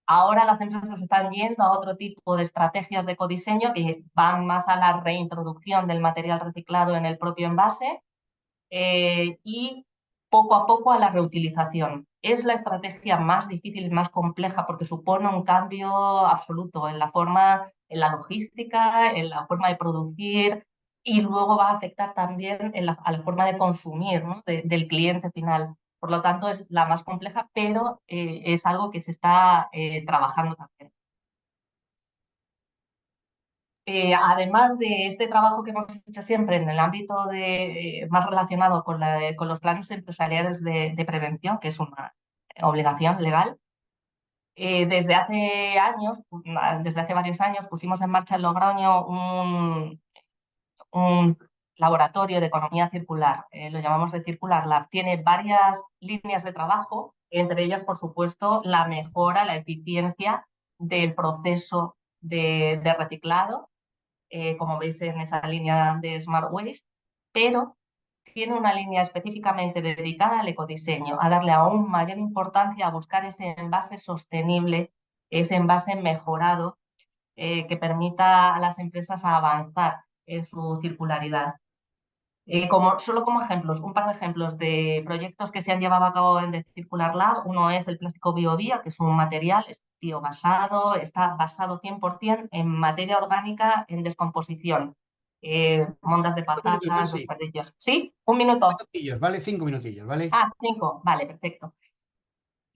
Ahora las empresas están yendo a otro tipo de estrategias de ecodiseño que van más a la reintroducción del material reciclado en el propio envase y poco a poco a la reutilización. Es la estrategia más difícil y más compleja porque supone un cambio absoluto en la forma, en la logística, en la forma de producir y luego va a afectar también a la forma de consumir, ¿no?, del cliente final. Por lo tanto, es la más compleja, pero es algo que se está trabajando también. Además de este trabajo que hemos hecho siempre en el ámbito más relacionado con los planes empresariales de prevención, que es una obligación legal, desde hace varios años pusimos en marcha en Logroño un laboratorio de economía circular, lo llamamos de Circular Lab. Tiene varias líneas de trabajo, entre ellas, por supuesto, la mejora, la eficiencia del proceso de reciclado, como veis en esa línea de Smart Waste, pero tiene una línea específicamente dedicada al ecodiseño, a darle aún mayor importancia a buscar ese envase sostenible ese envase mejorado que permita a las empresas avanzar en su circularidad. Solo como ejemplos, un par de ejemplos de proyectos que se han llevado a cabo en The Circular Lab. Uno es el plástico BioVía, que es un material, es biobasado, está basado 100% en materia orgánica en descomposición. Mondas de patatas, Sí. desperdicios. ¿Sí? Un minuto. 5 minutillos, ¿vale? 5 minutillos, ¿vale? 5. Vale, perfecto.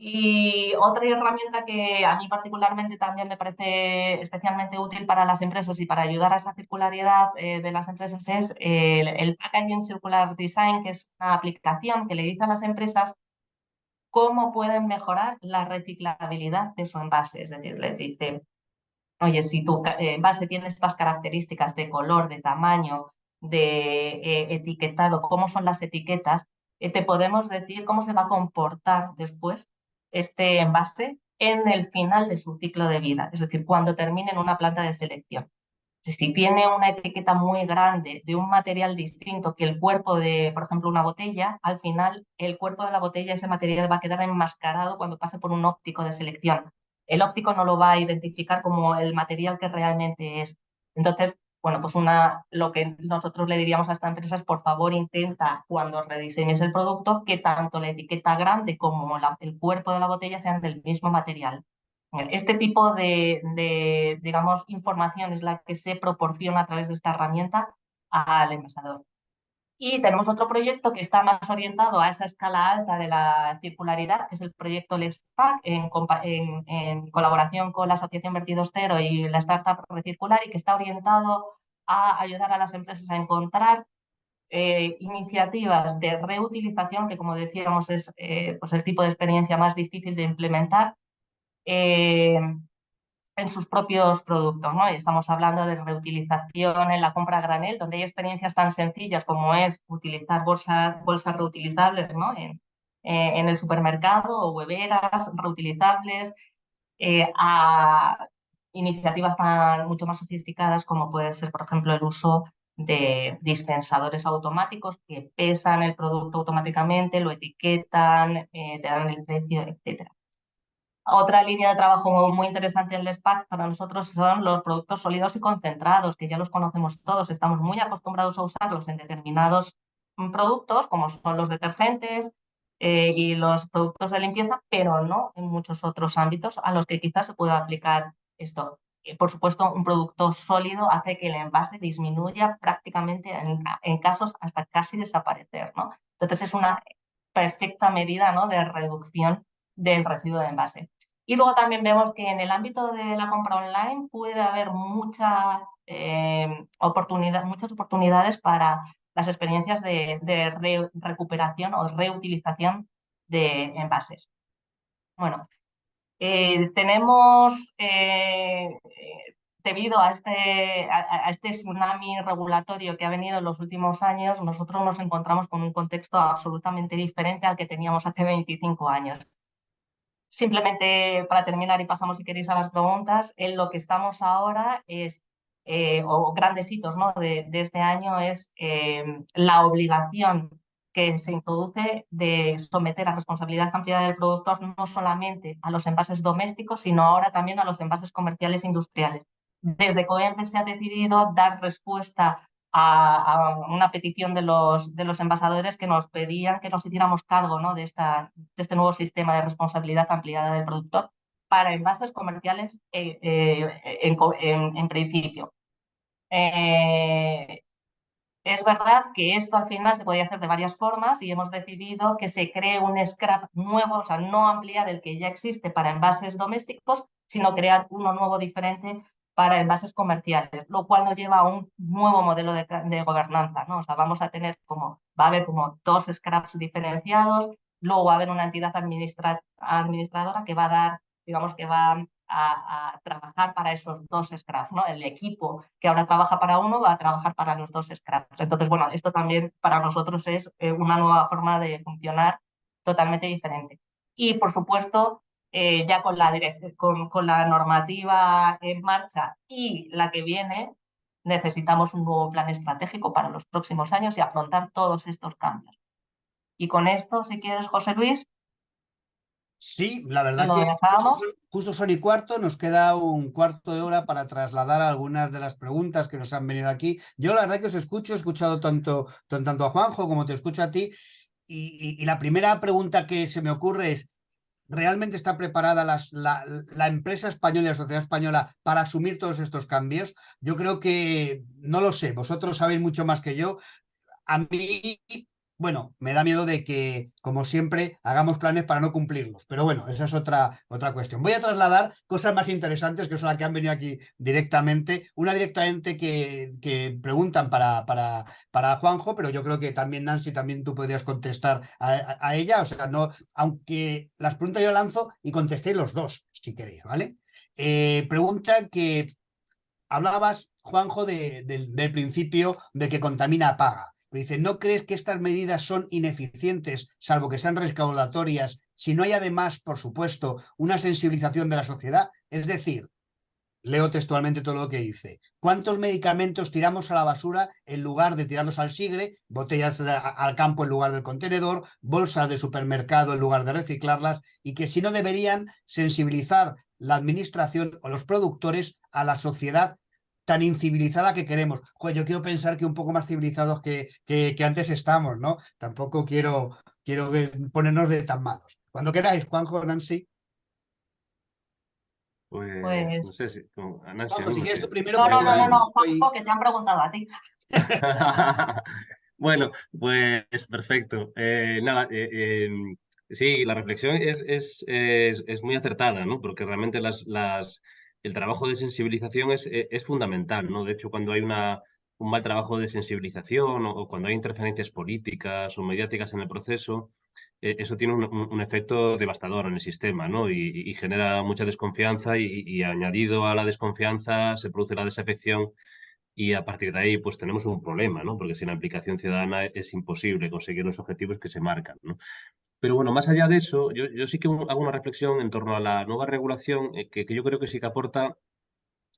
Y otra herramienta que a mí particularmente también me parece especialmente útil para las empresas y para ayudar a esa circularidad de las empresas es el Packaging Circular Design, que es una aplicación que le dice a las empresas cómo pueden mejorar la reciclabilidad de su envase. Es decir, les dice, oye, si tu envase tiene estas características de color, de tamaño, de etiquetado, cómo son las etiquetas, te podemos decir cómo se va a comportar después este envase en el final de su ciclo de vida, es decir, cuando termine en una planta de selección. Si tiene una etiqueta muy grande de un material distinto que el cuerpo de, por ejemplo, una botella, al final el cuerpo de la botella, ese material va a quedar enmascarado cuando pase por un óptico de selección. El óptico no lo va a identificar como el material que realmente es. Entonces, bueno, pues lo que nosotros le diríamos a esta empresa es, por favor, intenta cuando rediseñes el producto que tanto la etiqueta grande como el cuerpo de la botella sean del mismo material. Este tipo de, digamos, información es la que se proporciona a través de esta herramienta al envasador. Y tenemos otro proyecto que está más orientado a esa escala alta de la circularidad, que es el proyecto LexPack, en colaboración con la Asociación Vertidos Cero y la startup Recircular, y que está orientado a ayudar a las empresas a encontrar iniciativas de reutilización, que como decíamos es pues el tipo de experiencia más difícil de implementar, en sus propios productos, ¿no? Y estamos hablando de reutilización en la compra a granel, donde hay experiencias tan sencillas como es utilizar bolsas reutilizables, ¿no? En el supermercado, o hueveras reutilizables, a iniciativas mucho más sofisticadas como puede ser, por ejemplo, el uso de dispensadores automáticos que pesan el producto automáticamente, lo etiquetan, te dan el precio, etc. Otra línea de trabajo muy interesante en el SPAC para nosotros son los productos sólidos y concentrados, que ya los conocemos todos, estamos muy acostumbrados a usarlos en determinados productos, como son los detergentes y los productos de limpieza, pero no en muchos otros ámbitos a los que quizás se pueda aplicar esto. Por supuesto, un producto sólido hace que el envase disminuya prácticamente en casos hasta casi desaparecer, ¿no? Entonces es una perfecta medida, ¿no?, de reducción del residuo de envase. Y luego también vemos que en el ámbito de la compra online puede haber muchas oportunidades para las experiencias de recuperación o reutilización de envases. Bueno, tenemos, debido a este tsunami regulatorio que ha venido en los últimos años, nosotros nos encontramos con un contexto absolutamente diferente al que teníamos hace 25 años. Simplemente para terminar, y pasamos si queréis a las preguntas, en lo que estamos ahora es, o grandes hitos, ¿no?, de este año es la obligación que se introduce de someter a responsabilidad ampliada del productor no solamente a los envases domésticos, sino ahora también a los envases comerciales e industriales. Desde COEMPE se ha decidido dar respuesta a una petición de los envasadores que nos pedían que nos hiciéramos cargo, ¿no?, de este nuevo sistema de responsabilidad ampliada del productor para envases comerciales en principio. Es verdad que esto al final se podía hacer de varias formas y hemos decidido que se cree un scrap nuevo, o sea, no ampliar el que ya existe para envases domésticos, sino crear uno nuevo diferente para envases comerciales, lo cual nos lleva a un nuevo modelo de gobernanza, ¿no? O sea, va a haber como 2 scraps diferenciados, luego va a haber una entidad administradora que va a dar, digamos, que va a trabajar para esos 2 scraps, ¿no? El equipo que ahora trabaja para uno va a trabajar para los 2 scraps. Entonces, bueno, esto también para nosotros es una nueva forma de funcionar totalmente diferente. Y, por supuesto, ya con la normativa en marcha y la que viene, necesitamos un nuevo plan estratégico para los próximos años y afrontar todos estos cambios. Y con esto, si quieres, José Luis. Sí, la Y verdad lo que dejábamos. justo son y cuarto, nos queda un cuarto de hora para trasladar algunas de las preguntas que nos han venido aquí. Yo la verdad que os escucho, he escuchado tanto a Juanjo como te escucho a ti, y la primera pregunta que se me ocurre es, ¿realmente está preparada la empresa española y la sociedad española para asumir todos estos cambios? Yo creo que no lo sé, vosotros sabéis mucho más que yo. A mí, bueno, me da miedo de que, como siempre, hagamos planes para no cumplirlos. Pero bueno, esa es otra cuestión. Voy a trasladar cosas más interesantes, que son las que han venido aquí directamente. Una directamente que preguntan para Juanjo, pero yo creo que también, Nancy, también tú podrías contestar a ella. O sea, no, aunque las preguntas yo lanzo y contestéis los dos, si queréis, ¿vale? Pregunta que hablabas, Juanjo, del principio de que contamina paga. Pero dice, ¿no crees que estas medidas son ineficientes, salvo que sean recaudatorias, si no hay además, por supuesto, una sensibilización de la sociedad? Es decir, leo textualmente todo lo que dice. ¿Cuántos medicamentos tiramos a la basura en lugar de tirarlos al Sigre, botellas al campo en lugar del contenedor, bolsas de supermercado en lugar de reciclarlas? Y que si no deberían sensibilizar la administración o los productores a la sociedad tan incivilizada que queremos. Joder, yo quiero pensar que un poco más civilizados que antes estamos, ¿no? Tampoco quiero ponernos de tan malos. Cuando queráis, Juanjo, Nancy. Pues no Pues sé si, a Nancy, Juanjo, si no quieres sé. tú primero, no, porque no, yo no, no, ahí no, estoy... Juanjo, que te han preguntado a ti. Bueno, pues perfecto. Nada, sí, la reflexión es muy acertada, ¿no? Porque realmente el trabajo de sensibilización es fundamental, ¿no? De hecho, cuando hay un mal trabajo de sensibilización o cuando hay interferencias políticas o mediáticas en el proceso, eso tiene un efecto devastador en el sistema, ¿no? Y genera mucha desconfianza y añadido a la desconfianza se produce la desafección y a partir de ahí, pues tenemos un problema, ¿no? Porque sin la implicación ciudadana es imposible conseguir los objetivos que se marcan, ¿no? Pero bueno, más allá de eso, yo sí que hago una reflexión en torno a la nueva regulación que yo creo que sí que aporta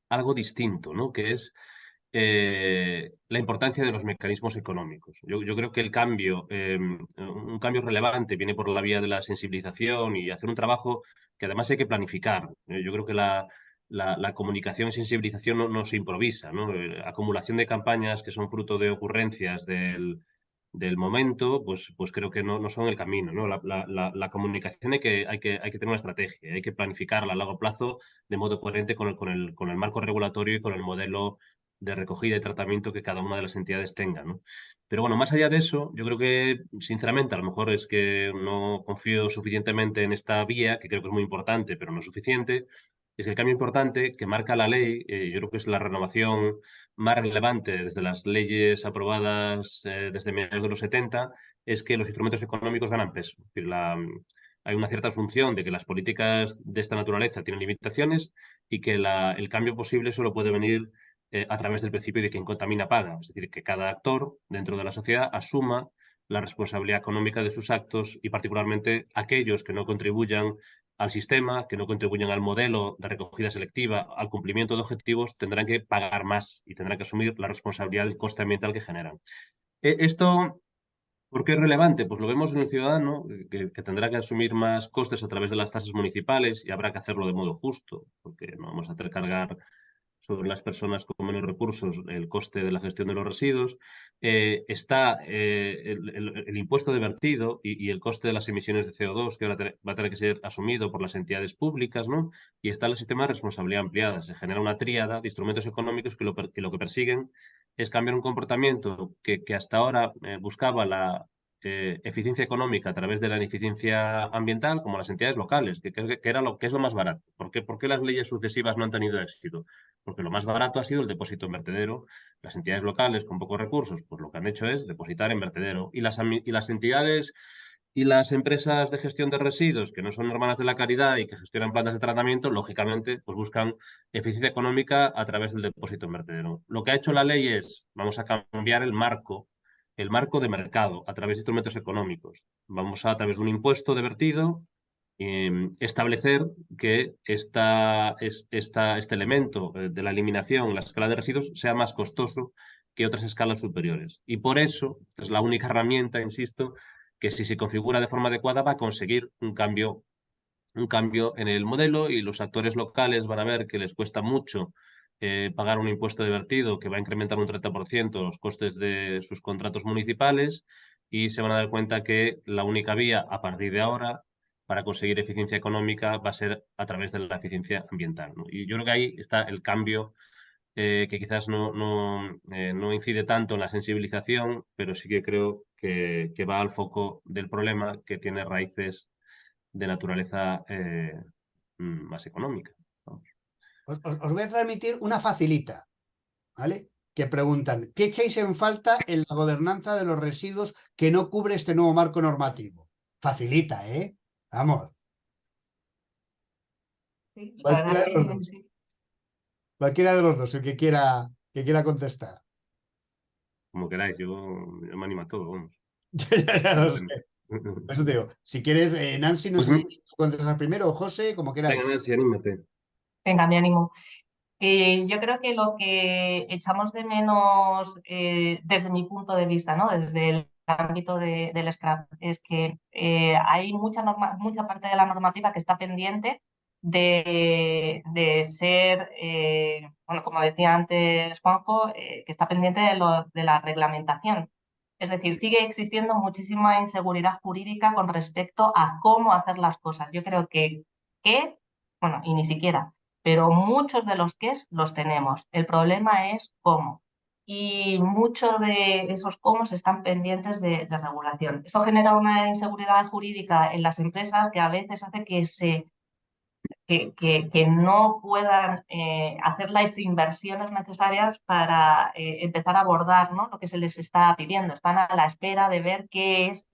algo distinto, ¿no? Que es la importancia de los mecanismos económicos. Yo creo que el cambio, un cambio relevante, viene por la vía de la sensibilización y hacer un trabajo que además hay que planificar. Yo creo que la comunicación y sensibilización no se improvisa, ¿no? Acumulación de campañas que son fruto de ocurrencias del momento, pues creo que no son el camino, ¿no? La comunicación hay que tener una estrategia, hay que planificarla a largo plazo de modo coherente con el marco regulatorio y con el modelo de recogida y tratamiento que cada una de las entidades tenga, ¿no? Pero bueno, más allá de eso, yo creo que, sinceramente, a lo mejor es que no confío suficientemente en esta vía, que creo que es muy importante, pero no suficiente, es que el cambio importante que marca la ley, yo creo que es la renovación más relevante desde las leyes aprobadas desde mediados de los 70, es que los instrumentos económicos ganan peso. Es decir, hay una cierta asunción de que las políticas de esta naturaleza tienen limitaciones y que el cambio posible solo puede venir a través del principio de quien contamina paga. Es decir, que cada actor dentro de la sociedad asuma la responsabilidad económica de sus actos y particularmente aquellos que no contribuyan al sistema, que no contribuyan al modelo de recogida selectiva, al cumplimiento de objetivos, tendrán que pagar más y tendrán que asumir la responsabilidad del coste ambiental que generan. Esto, ¿por qué es relevante? Pues lo vemos en el ciudadano, que tendrá que asumir más costes a través de las tasas municipales y habrá que hacerlo de modo justo, porque no vamos a hacer cargar sobre las personas con menos recursos el coste de la gestión de los residuos. Está el impuesto de vertido y el coste de las emisiones de CO2, que ahora va a tener que ser asumido por las entidades públicas, ¿no? Y está el sistema de responsabilidad ampliada. Se genera una tríada de instrumentos económicos que lo que persiguen es cambiar un comportamiento que hasta ahora buscaba la eficiencia económica a través de la ineficiencia ambiental, como las entidades locales, que era que es lo más barato. ¿Por qué las leyes sucesivas no han tenido éxito? Porque lo más barato ha sido el depósito en vertedero. Las entidades locales con pocos recursos, pues lo que han hecho es depositar en vertedero. Y las entidades y las empresas de gestión de residuos, que no son hermanas de la caridad y que gestionan plantas de tratamiento, lógicamente, pues buscan eficiencia económica a través del depósito en vertedero. Lo que ha hecho la ley es, vamos a cambiar el marco de mercado a través de instrumentos económicos. Vamos a través de un impuesto de vertido, establecer que este elemento de la eliminación, la escala de residuos, sea más costoso que otras escalas superiores. Y por eso es la única herramienta, insisto, que si se configura de forma adecuada va a conseguir un cambio un cambio en el modelo y los actores locales van a ver que les cuesta mucho pagar un impuesto de vertido que va a incrementar un 30% los costes de sus contratos municipales y se van a dar cuenta que la única vía a partir de ahora para conseguir eficiencia económica va a ser a través de la eficiencia ambiental, ¿no? Y yo creo que ahí está el cambio que quizás no incide tanto en la sensibilización, pero sí que creo que va al foco del problema que tiene raíces de naturaleza más económica. Vamos. Os voy a transmitir una facilita, ¿vale? Que preguntan, ¿qué echáis en falta en la gobernanza de los residuos que no cubre este nuevo marco normativo? Facilita, ¿eh? Vamos. Sí, la Cualquiera verdad de los que dos. sí. Cualquiera de los dos, el que quiera contestar. Como queráis, yo me animo a todo, vamos. Ya lo sé. Por eso te digo, si quieres, Nancy, no Pues, sé si contestas primero, o José, como venga, queráis. Nancy, anímate. Venga, me animo. Yo creo que lo que echamos de menos desde mi punto de vista, ¿no? Desde el ámbito del scrap, es que hay mucha parte de la normativa que está pendiente de ser, bueno, como decía antes Juanjo, que está pendiente de la reglamentación. Es decir, sigue existiendo muchísima inseguridad jurídica con respecto a cómo hacer las cosas. Yo creo bueno, y ni siquiera, pero muchos de los qués los tenemos. El problema es cómo. Y muchos de esos cómo están pendientes de regulación. Eso genera una inseguridad jurídica en las empresas que a veces hace que no puedan hacer las inversiones necesarias para empezar a abordar, ¿no?, lo que se les está pidiendo. Están a la espera de ver qué es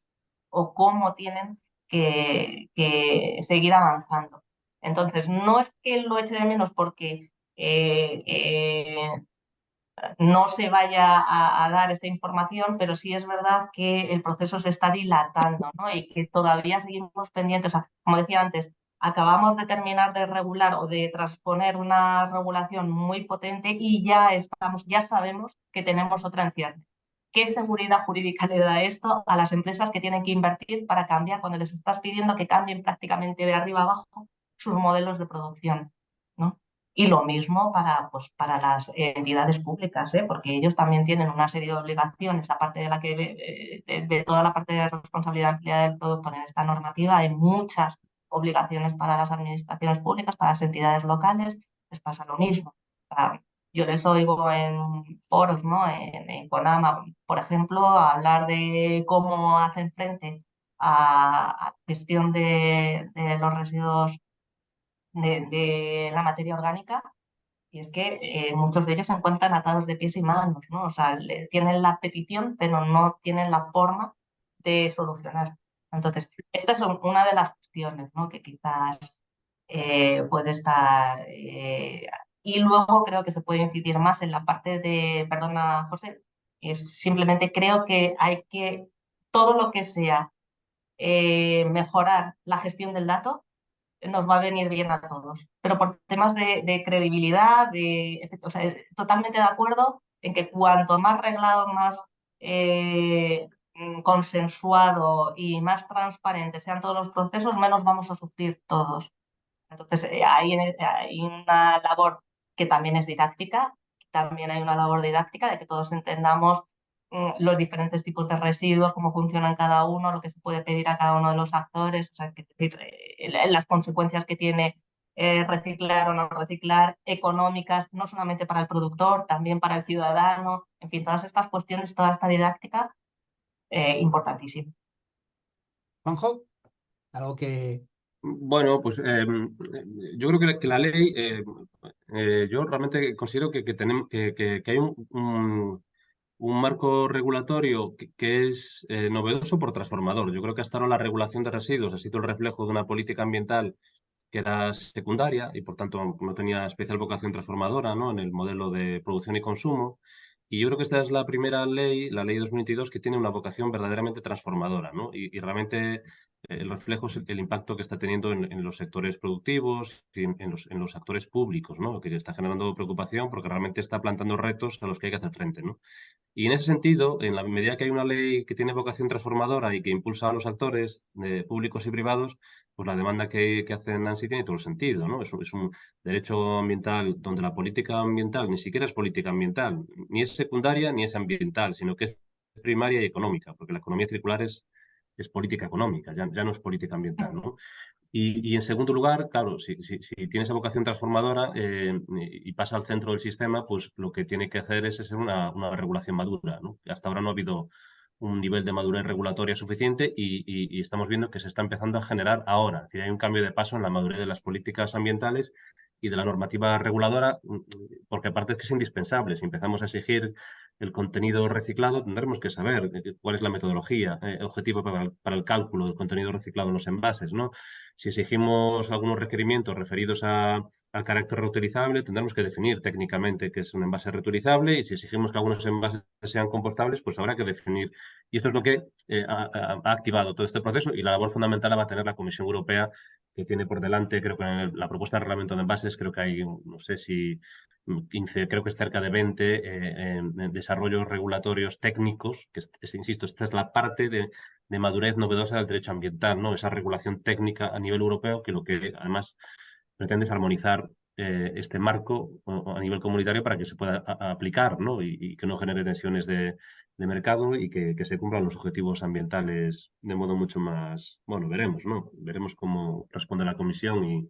o cómo tienen que seguir avanzando. Entonces, no es que lo eche de menos porque no se vaya a dar esta información, pero sí es verdad que el proceso se está dilatando, ¿no? Y que todavía seguimos pendientes. O sea, como decía antes, acabamos de terminar de regular o de transponer una regulación muy potente y ya sabemos que tenemos otra en cierre. ¿Qué seguridad jurídica le da esto a las empresas que tienen que invertir para cambiar cuando les estás pidiendo que cambien prácticamente de arriba abajo sus modelos de producción, ¿no? Y lo mismo pues, para las entidades públicas, ¿eh? Porque ellos también tienen una serie de obligaciones, aparte de de toda la parte de responsabilidad empleada del productor en esta normativa, hay muchas obligaciones para las administraciones públicas, para las entidades locales, les pasa lo mismo. O sea, yo les oigo en foros, ¿no?, en Conama, por ejemplo, a hablar de cómo hacen frente a la gestión de los residuos de la materia orgánica, y es que muchos de ellos se encuentran atados de pies y manos, ¿no? O sea, tienen la petición, pero no tienen la forma de solucionar. Entonces, esta es una de las cuestiones, ¿no?, que quizás puede estar. Y luego creo que se puede incidir más en la parte perdona, José, es simplemente creo que hay que, todo lo que sea mejorar la gestión del dato, nos va a venir bien a todos. Pero por temas de credibilidad, o sea, totalmente de acuerdo en que cuanto más reglado, más consensuado y más transparente sean todos los procesos, menos vamos a sufrir todos. Entonces, hay una labor que también es didáctica, también hay una labor didáctica de que todos entendamos los diferentes tipos de residuos, cómo funcionan cada uno, lo que se puede pedir a cada uno de los actores, o sea, las consecuencias que tiene reciclar o no reciclar, económicas, no solamente para el productor, también para el ciudadano, en fin, todas estas cuestiones, toda esta didáctica, importantísima. Juanjo, algo que... Bueno, pues yo creo que la ley, yo realmente considero tenemos, que hay un marco regulatorio que es novedoso por transformador. Yo creo que hasta ahora la regulación de residuos ha sido el reflejo de una política ambiental que era secundaria y por tanto no tenía especial vocación transformadora, ¿no?, en el modelo de producción y consumo. Y yo creo que esta es la primera ley, la ley 2022, que tiene una vocación verdaderamente transformadora, ¿no? Y realmente el reflejo es el impacto que está teniendo en los sectores productivos y en los actores públicos, ¿no? Lo que está generando preocupación porque realmente está plantando retos a los que hay que hacer frente, ¿no? Y en ese sentido, en la medida que hay una ley que tiene vocación transformadora y que impulsa a los actores públicos y privados, pues la demanda que hace Nancy tiene todo el sentido, ¿no? Es un derecho ambiental donde la política ambiental ni siquiera es política ambiental, ni es secundaria ni es ambiental, sino que es primaria y económica, porque la economía circular es política económica, ya no es política ambiental, ¿no? Y en segundo lugar, claro, si tiene esa vocación transformadora y pasa al centro del sistema, pues lo que tiene que hacer es ser una regulación madura, ¿no? Hasta ahora no ha habido un nivel de madurez regulatoria suficiente y estamos viendo que se está empezando a generar ahora. Es decir, hay un cambio de paso en la madurez de las políticas ambientales y de la normativa reguladora, porque aparte es que es indispensable. Si empezamos a exigir el contenido reciclado, tendremos que saber cuál es la metodología objetiva para el cálculo del contenido reciclado en los envases, ¿no? Si exigimos algunos requerimientos referidos al carácter reutilizable, tendremos que definir técnicamente qué es un envase reutilizable y si exigimos que algunos envases sean compostables, pues habrá que definir. Y esto es lo que ha activado todo este proceso y la labor fundamental la va a tener la Comisión Europea, que tiene por delante, creo que en la propuesta de reglamento de envases, creo que hay, no sé si 15, creo que es cerca de 20 desarrollos regulatorios técnicos, que insisto, esta es la parte de madurez novedosa del derecho ambiental, ¿no? Esa regulación técnica a nivel europeo que lo que además pretende es armonizar este marco a nivel comunitario para que se pueda aplicar, ¿no? Y que no genere tensiones de mercado y que se cumplan los objetivos ambientales de modo mucho más, bueno, veremos, ¿no? Veremos cómo responde la Comisión y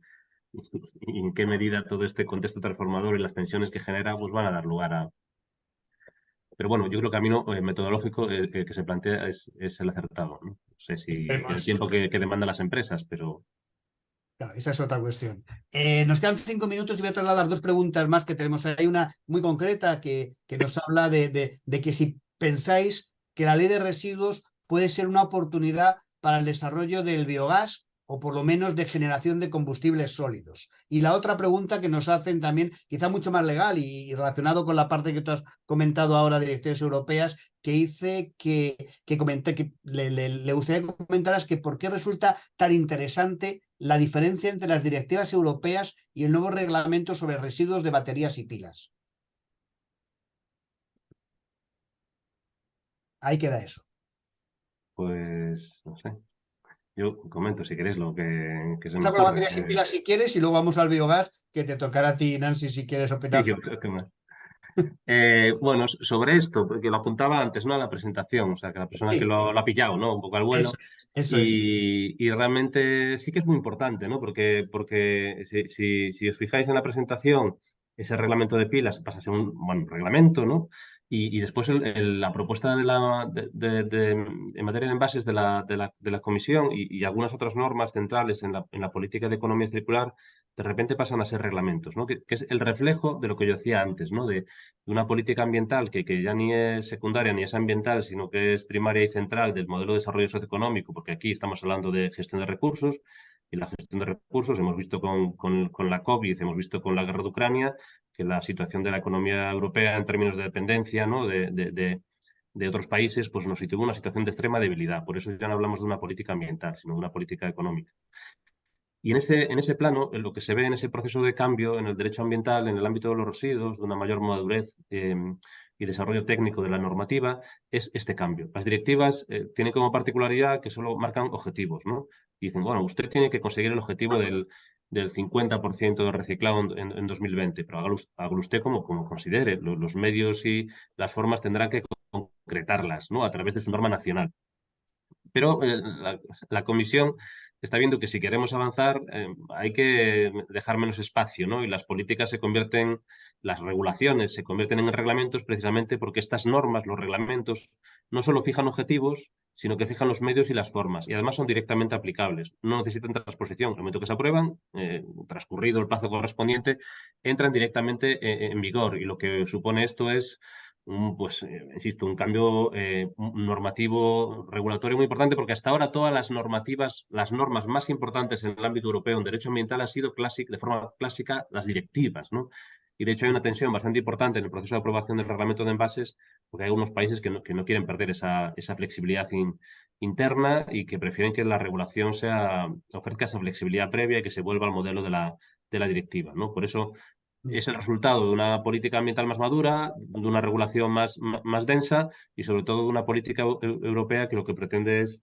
en qué medida todo este contexto transformador y las tensiones que genera pues van a dar lugar a... Pero bueno, yo creo que el camino metodológico que se plantea es el acertado, ¿no? No sé si en el Esperemos. tiempo que demandan las empresas, pero... Claro, esa es otra cuestión. Nos quedan 5 minutos y voy a trasladar dos preguntas más que tenemos. Hay una muy concreta que nos habla de que si pensáis que la ley de residuos puede ser una oportunidad para el desarrollo del biogás o por lo menos de generación de combustibles sólidos. Y la otra pregunta que nos hacen también, quizá mucho más legal y relacionado con la parte que tú has comentado ahora de directivas europeas, que dice que le gustaría que comentaras que por qué resulta tan interesante la diferencia entre las directivas europeas y el nuevo reglamento sobre residuos de baterías y pilas. Ahí queda eso. Pues no sé. Yo comento si queréis lo que se me Empieza con las ocurre. baterías y pilas si quieres y luego vamos al biogás, que te tocará a ti, Nancy, si quieres Sí, opinar yo sobre creo que más. Bueno, sobre esto, porque lo apuntaba antes, ¿no? A la presentación, o sea, que la persona que sí, lo ha pillado, ¿no? Un poco al eso, vuelo. eso es. Y realmente sí que es muy importante, ¿no? Porque si os fijáis en la presentación, ese reglamento de pilas pasa a ser un bueno, reglamento, ¿no? Y después la propuesta en materia de envases de la Comisión y algunas otras normas centrales en la política de economía circular, de repente pasan a ser reglamentos, ¿no? Que es el reflejo de lo que yo decía antes, ¿no? De una política ambiental que ya ni es secundaria ni es ambiental, sino que es primaria y central del modelo de desarrollo socioeconómico, porque aquí estamos hablando de gestión de recursos, y la gestión de recursos hemos visto con la COVID, hemos visto con la guerra de Ucrania, que la situación de la economía europea en términos de dependencia, ¿no? de otros países, pues nos situó en una situación de extrema debilidad. Por eso ya no hablamos de una política ambiental, sino de una política económica. Y en ese plano, en lo que se ve en ese proceso de cambio en el derecho ambiental, en el ámbito de los residuos, de una mayor madurez y desarrollo técnico de la normativa, es este cambio. Las directivas tienen como particularidad que solo marcan objetivos, ¿no? Y dicen, bueno, usted tiene que conseguir el objetivo del 50% de reciclado en 2020, pero hágalo usted como considere. Los medios y las formas tendrán que concretarlas, ¿no? A través de su norma nacional. Pero la comisión está viendo que si queremos avanzar hay que dejar menos espacio, ¿no? Y las políticas se convierten, las regulaciones se convierten en reglamentos precisamente porque estas normas, los reglamentos, no solo fijan objetivos, sino que fijan los medios y las formas. Y además son directamente aplicables. No necesitan transposición. En el momento que se aprueban, transcurrido el plazo correspondiente, entran directamente en vigor. Y lo que supone esto es pues, insisto, un cambio normativo regulatorio muy importante porque hasta ahora todas las normativas, las normas más importantes en el ámbito europeo en derecho ambiental han sido de forma clásica las directivas, ¿no? Y de hecho hay una tensión bastante importante en el proceso de aprobación del reglamento de envases porque hay algunos países que no quieren perder esa flexibilidad interna y que prefieren que la regulación ofrezca esa flexibilidad previa y que se vuelva al modelo de la directiva, ¿no? Por eso es el resultado de una política ambiental más madura, de una regulación más densa y sobre todo de una política europea que lo que pretende es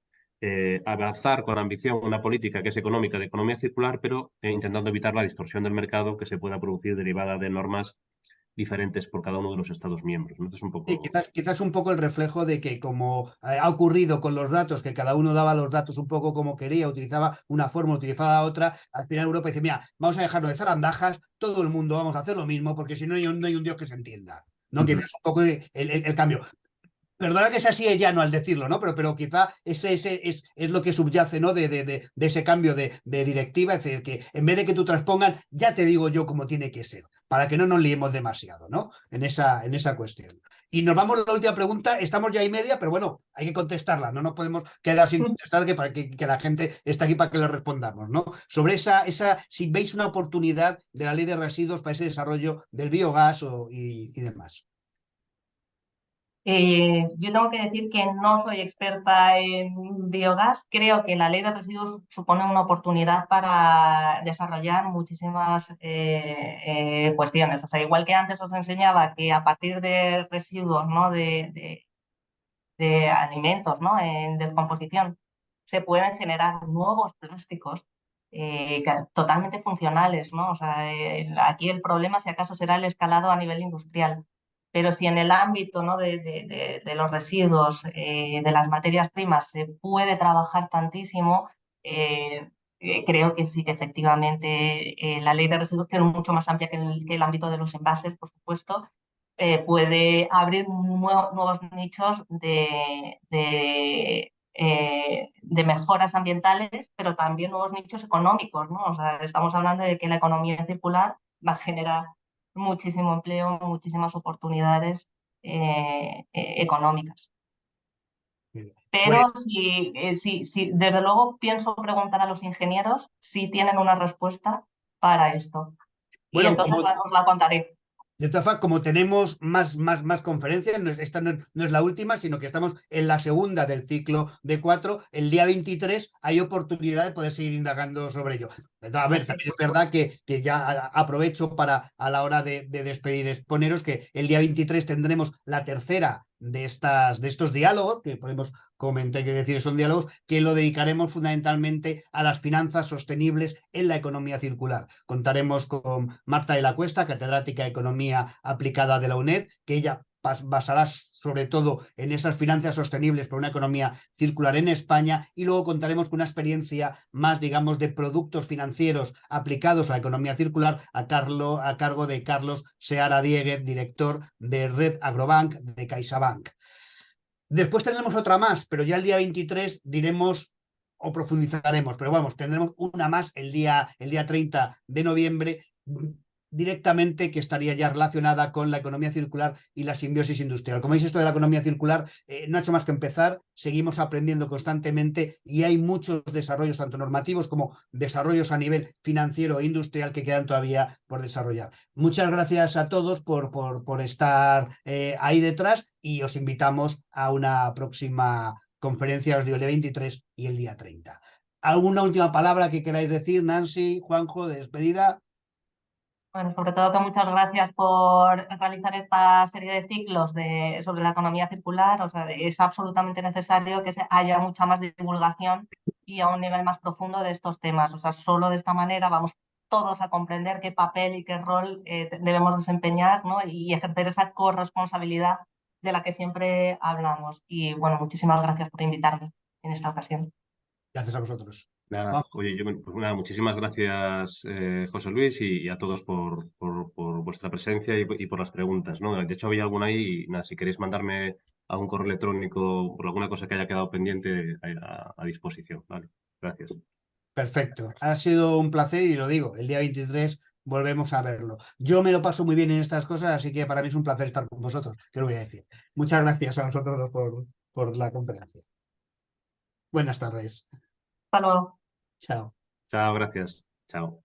avanzar con ambición una política que es económica, de economía circular, pero intentando evitar la distorsión del mercado que se pueda producir derivada de normas diferentes por cada uno de los Estados miembros. Entonces, un Sí, poco... quizás un poco el reflejo de que como ha ocurrido con los datos, que cada uno daba los datos un poco como quería, utilizaba una forma, utilizaba otra, al final Europa dice, mira, vamos a dejarlo de zarandajas, todo el mundo vamos a hacer lo mismo, porque si no, no hay un Dios que se entienda. ¿No? Quizás un poco el cambio. Perdona que sea así llano al decirlo, ¿no? Pero quizá ese es lo que subyace, ¿no? De ese cambio de directiva, es decir, que en vez de que tú transpongan, ya te digo yo cómo tiene que ser, para que no nos liemos demasiado, ¿no? En esa cuestión. Y nos vamos a la última pregunta, estamos ya y media, pero bueno, hay que contestarla, no nos podemos quedar sin contestar, que la gente está aquí para que le respondamos, ¿no? Sobre si veis una oportunidad de la ley de residuos para ese desarrollo del biogás y demás. Yo tengo que decir que no soy experta en biogás. Creo que la ley de residuos supone una oportunidad para desarrollar muchísimas cuestiones. O sea, igual que antes os enseñaba que a partir de residuos, ¿no? de alimentos, ¿no? En descomposición se pueden generar nuevos plásticos totalmente funcionales, ¿no? O sea, aquí el problema, si acaso, será el escalado a nivel industrial. Pero si en el ámbito, ¿no? de los residuos, de las materias primas, se puede trabajar tantísimo, creo que sí que efectivamente la ley de residuos, que es mucho más amplia que el ámbito de los envases, por supuesto, puede abrir nuevos nichos de mejoras ambientales, pero también nuevos nichos económicos, ¿no? O sea, estamos hablando de que la economía circular va a generar muchísimo empleo, muchísimas oportunidades económicas. Pero Pues, desde luego pienso preguntar a los ingenieros si tienen una respuesta para esto. Y bueno, entonces os la contaré. de todas formas, como tenemos más conferencias, esta no es la última, sino que estamos en la segunda del ciclo de 4, el día 23 hay oportunidad de poder seguir indagando sobre ello. A ver, también es verdad que ya aprovecho para, a la hora de despedir, exponeros que el día 23 tendremos la tercera de estos diálogos, que podemos comentar, que decir, son diálogos, que lo dedicaremos fundamentalmente a las finanzas sostenibles en la economía circular. Contaremos con Marta de la Cuesta, catedrática de Economía Aplicada de la UNED, que ella basará sobre todo en esas finanzas sostenibles para una economía circular en España, y luego contaremos con una experiencia más, digamos, de productos financieros aplicados a la economía circular a cargo de Carlos Seara Dieguez, director de Red Agrobank de CaixaBank. Después tendremos otra más, pero ya el día 23 diremos o profundizaremos, pero vamos, tendremos una más el día 30 de noviembre directamente, que estaría ya relacionada con la economía circular y la simbiosis industrial. Como veis, esto de la economía circular no ha hecho más que empezar, seguimos aprendiendo constantemente y hay muchos desarrollos, tanto normativos como desarrollos a nivel financiero e industrial, que quedan todavía por desarrollar. Muchas gracias a todos por estar ahí detrás, y os invitamos a una próxima conferencia, os digo, el día 23 y el día 30. ¿Alguna última palabra que queráis decir, Nancy, Juanjo, de despedida? Bueno, sobre todo que muchas gracias por realizar esta serie de ciclos sobre la economía circular. O sea, es absolutamente necesario que haya mucha más divulgación y a un nivel más profundo de estos temas. O sea, solo de esta manera vamos todos a comprender qué papel y qué rol debemos desempeñar, ¿no? Y ejercer esa corresponsabilidad de la que siempre hablamos. Y bueno, muchísimas gracias por invitarme en esta ocasión. Gracias a vosotros. Nada, Vamos. oye, pues nada, muchísimas gracias, José Luis, y a todos por vuestra presencia y por las preguntas, ¿no? De hecho, había alguna ahí, y nada, si queréis mandarme a un correo electrónico por alguna cosa que haya quedado pendiente, a disposición, ¿vale? Gracias. Perfecto. Ha sido un placer y lo digo, el día 23 volvemos a verlo. Yo me lo paso muy bien en estas cosas, así que para mí es un placer estar con vosotros, que lo voy a decir. Muchas gracias a vosotros dos por la conferencia. Buenas tardes. Hasta luego. Chao. Chao, gracias. Chao.